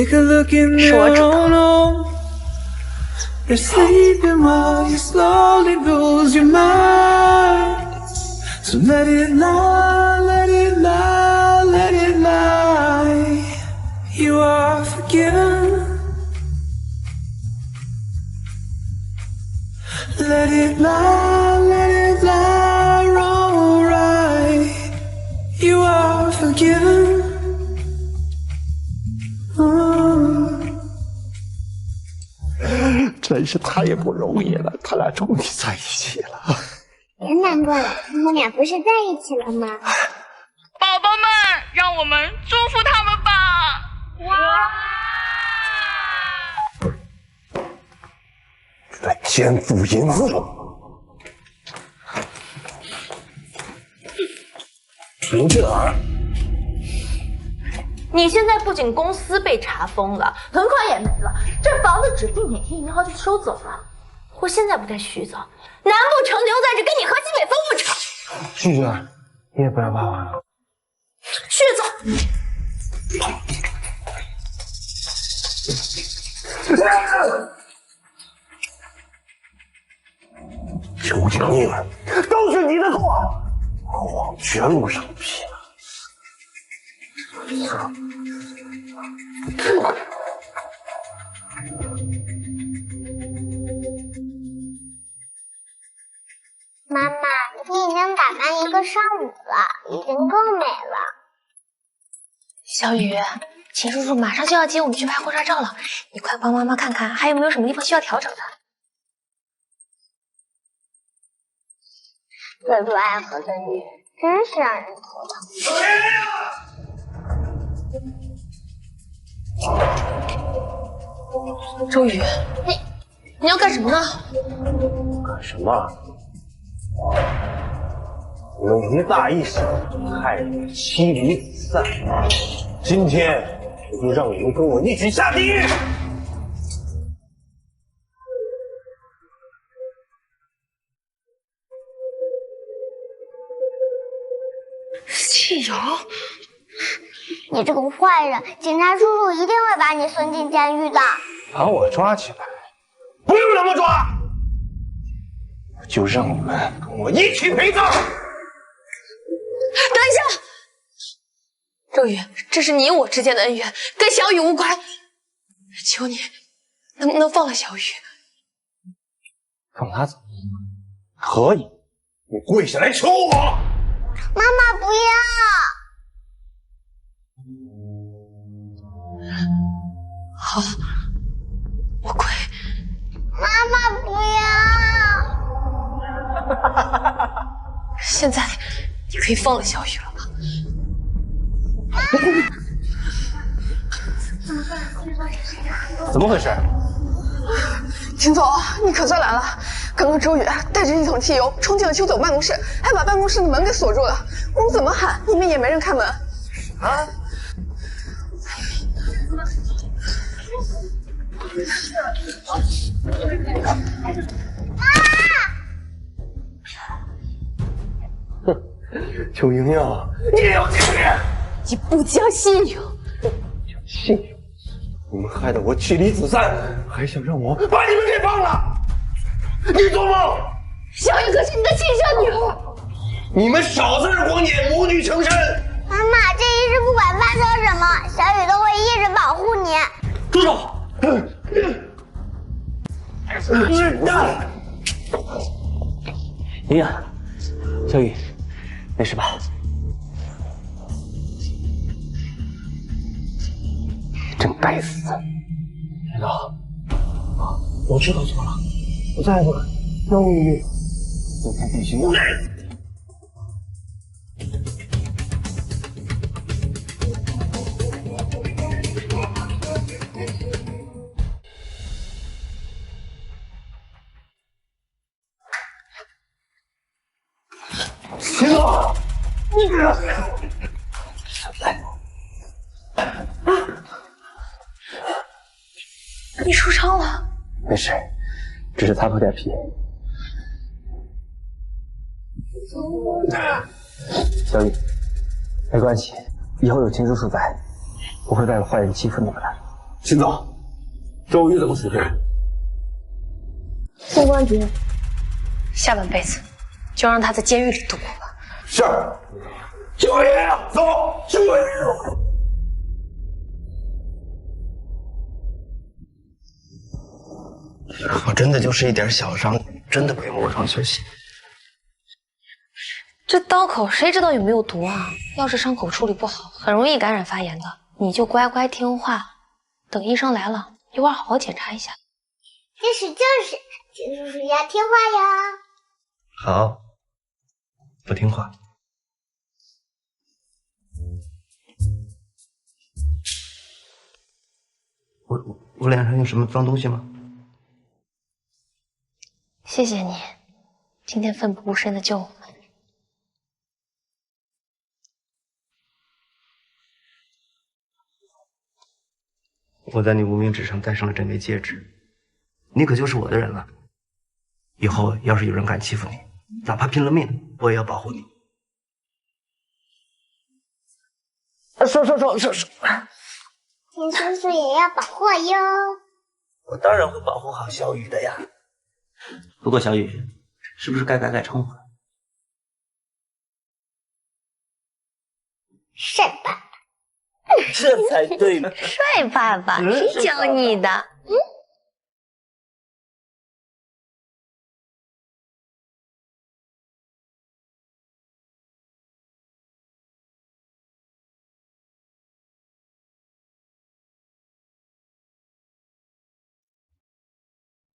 次是我主动。You're sleeping while you slowly lose your mind. So let it lie, let it lie, let it lie. You are forgiven. Let it lie, let it lie, all right. You are forgiven.真是太不容易了，他俩终于在一起了。别难过了，他们俩不是在一起了吗？宝宝们，让我们祝福他们吧！在天府淫妇，林志儿。你现在不仅公司被查封了，存款也没了，这房子指定哪天银行就收走了。我现在不带絮子，难不成留在这跟你喝西北风不成？旭儿，你也不要骂我了。絮子。究竟命都是你的错，往绝路上逼。妈妈，你已经打扮一个上午了，已经够美了。小雨，秦叔叔马上就要接我们去拍婚纱照了，你快帮妈妈看看还有没有什么地方需要调整的。最不爱喝的女人真是让人头疼。周雨，你要干什么呢？干什么？你们一大一小害我妻离子散，今天我就让你们跟我一起下地狱！汽油，你这个坏人，警察叔叔一定会把你送进监狱的。把我抓起来，不用那么抓，我就让你们跟我一起陪葬。等一下，周雨，这是你我之间的恩怨，跟小雨无关。求你，能不能放了小雨？放他走？可以，你跪下来求我。妈妈不要！好，我跪。妈妈不要！现在你可以放了小雨了吧？怎么回事？秦总，你可算来了！刚刚周雨带着一桶汽油冲进了邱总办公室，还把办公室的门给锁住了。我们怎么喊，里面也没人开门。啊！哼，邱莹莹，你也有今天！你不讲信用，信用！你们害得我妻离子散，还想让我把你们给放了？你做梦！小雨可是你的亲生女儿，你们少在这光撵母女情深！妈妈，这一世不管发生什么，小雨都会一直保护你。住手！莹莹，小雨，没事吧？真该死！领导，我知道错了，我再也不敢让你走开地形。秦总，你受伤了？没事，只是擦破点皮。小雨，没关系，以后有秦叔叔在，不会再有坏人欺负你们的。秦总，周瑜怎么死的？副官爵，下半辈子就让他在监狱里度过吧。是，九爷，走，九爷。我真的就是一点小伤，真的不用卧床休息。这刀口谁知道有没有毒啊？要是伤口处理不好，很容易感染发炎的。你就乖乖听话，等医生来了，一会儿好好检查一下。就是，秦叔叔要听话呀。好，不听话。我脸上有什么脏东西吗？谢谢你，今天奋不顾身的救我们。我在你无名指上戴上了这枚戒指，你可就是我的人了。以后要是有人敢欺负你，哪怕拼了命，我也要保护你。说，秦叔叔也要保护我哟。我当然会保护好小雨的呀。不过小雨，是不是该改改称呼了？帅爸爸，这才对呢。帅爸爸，谁教你的？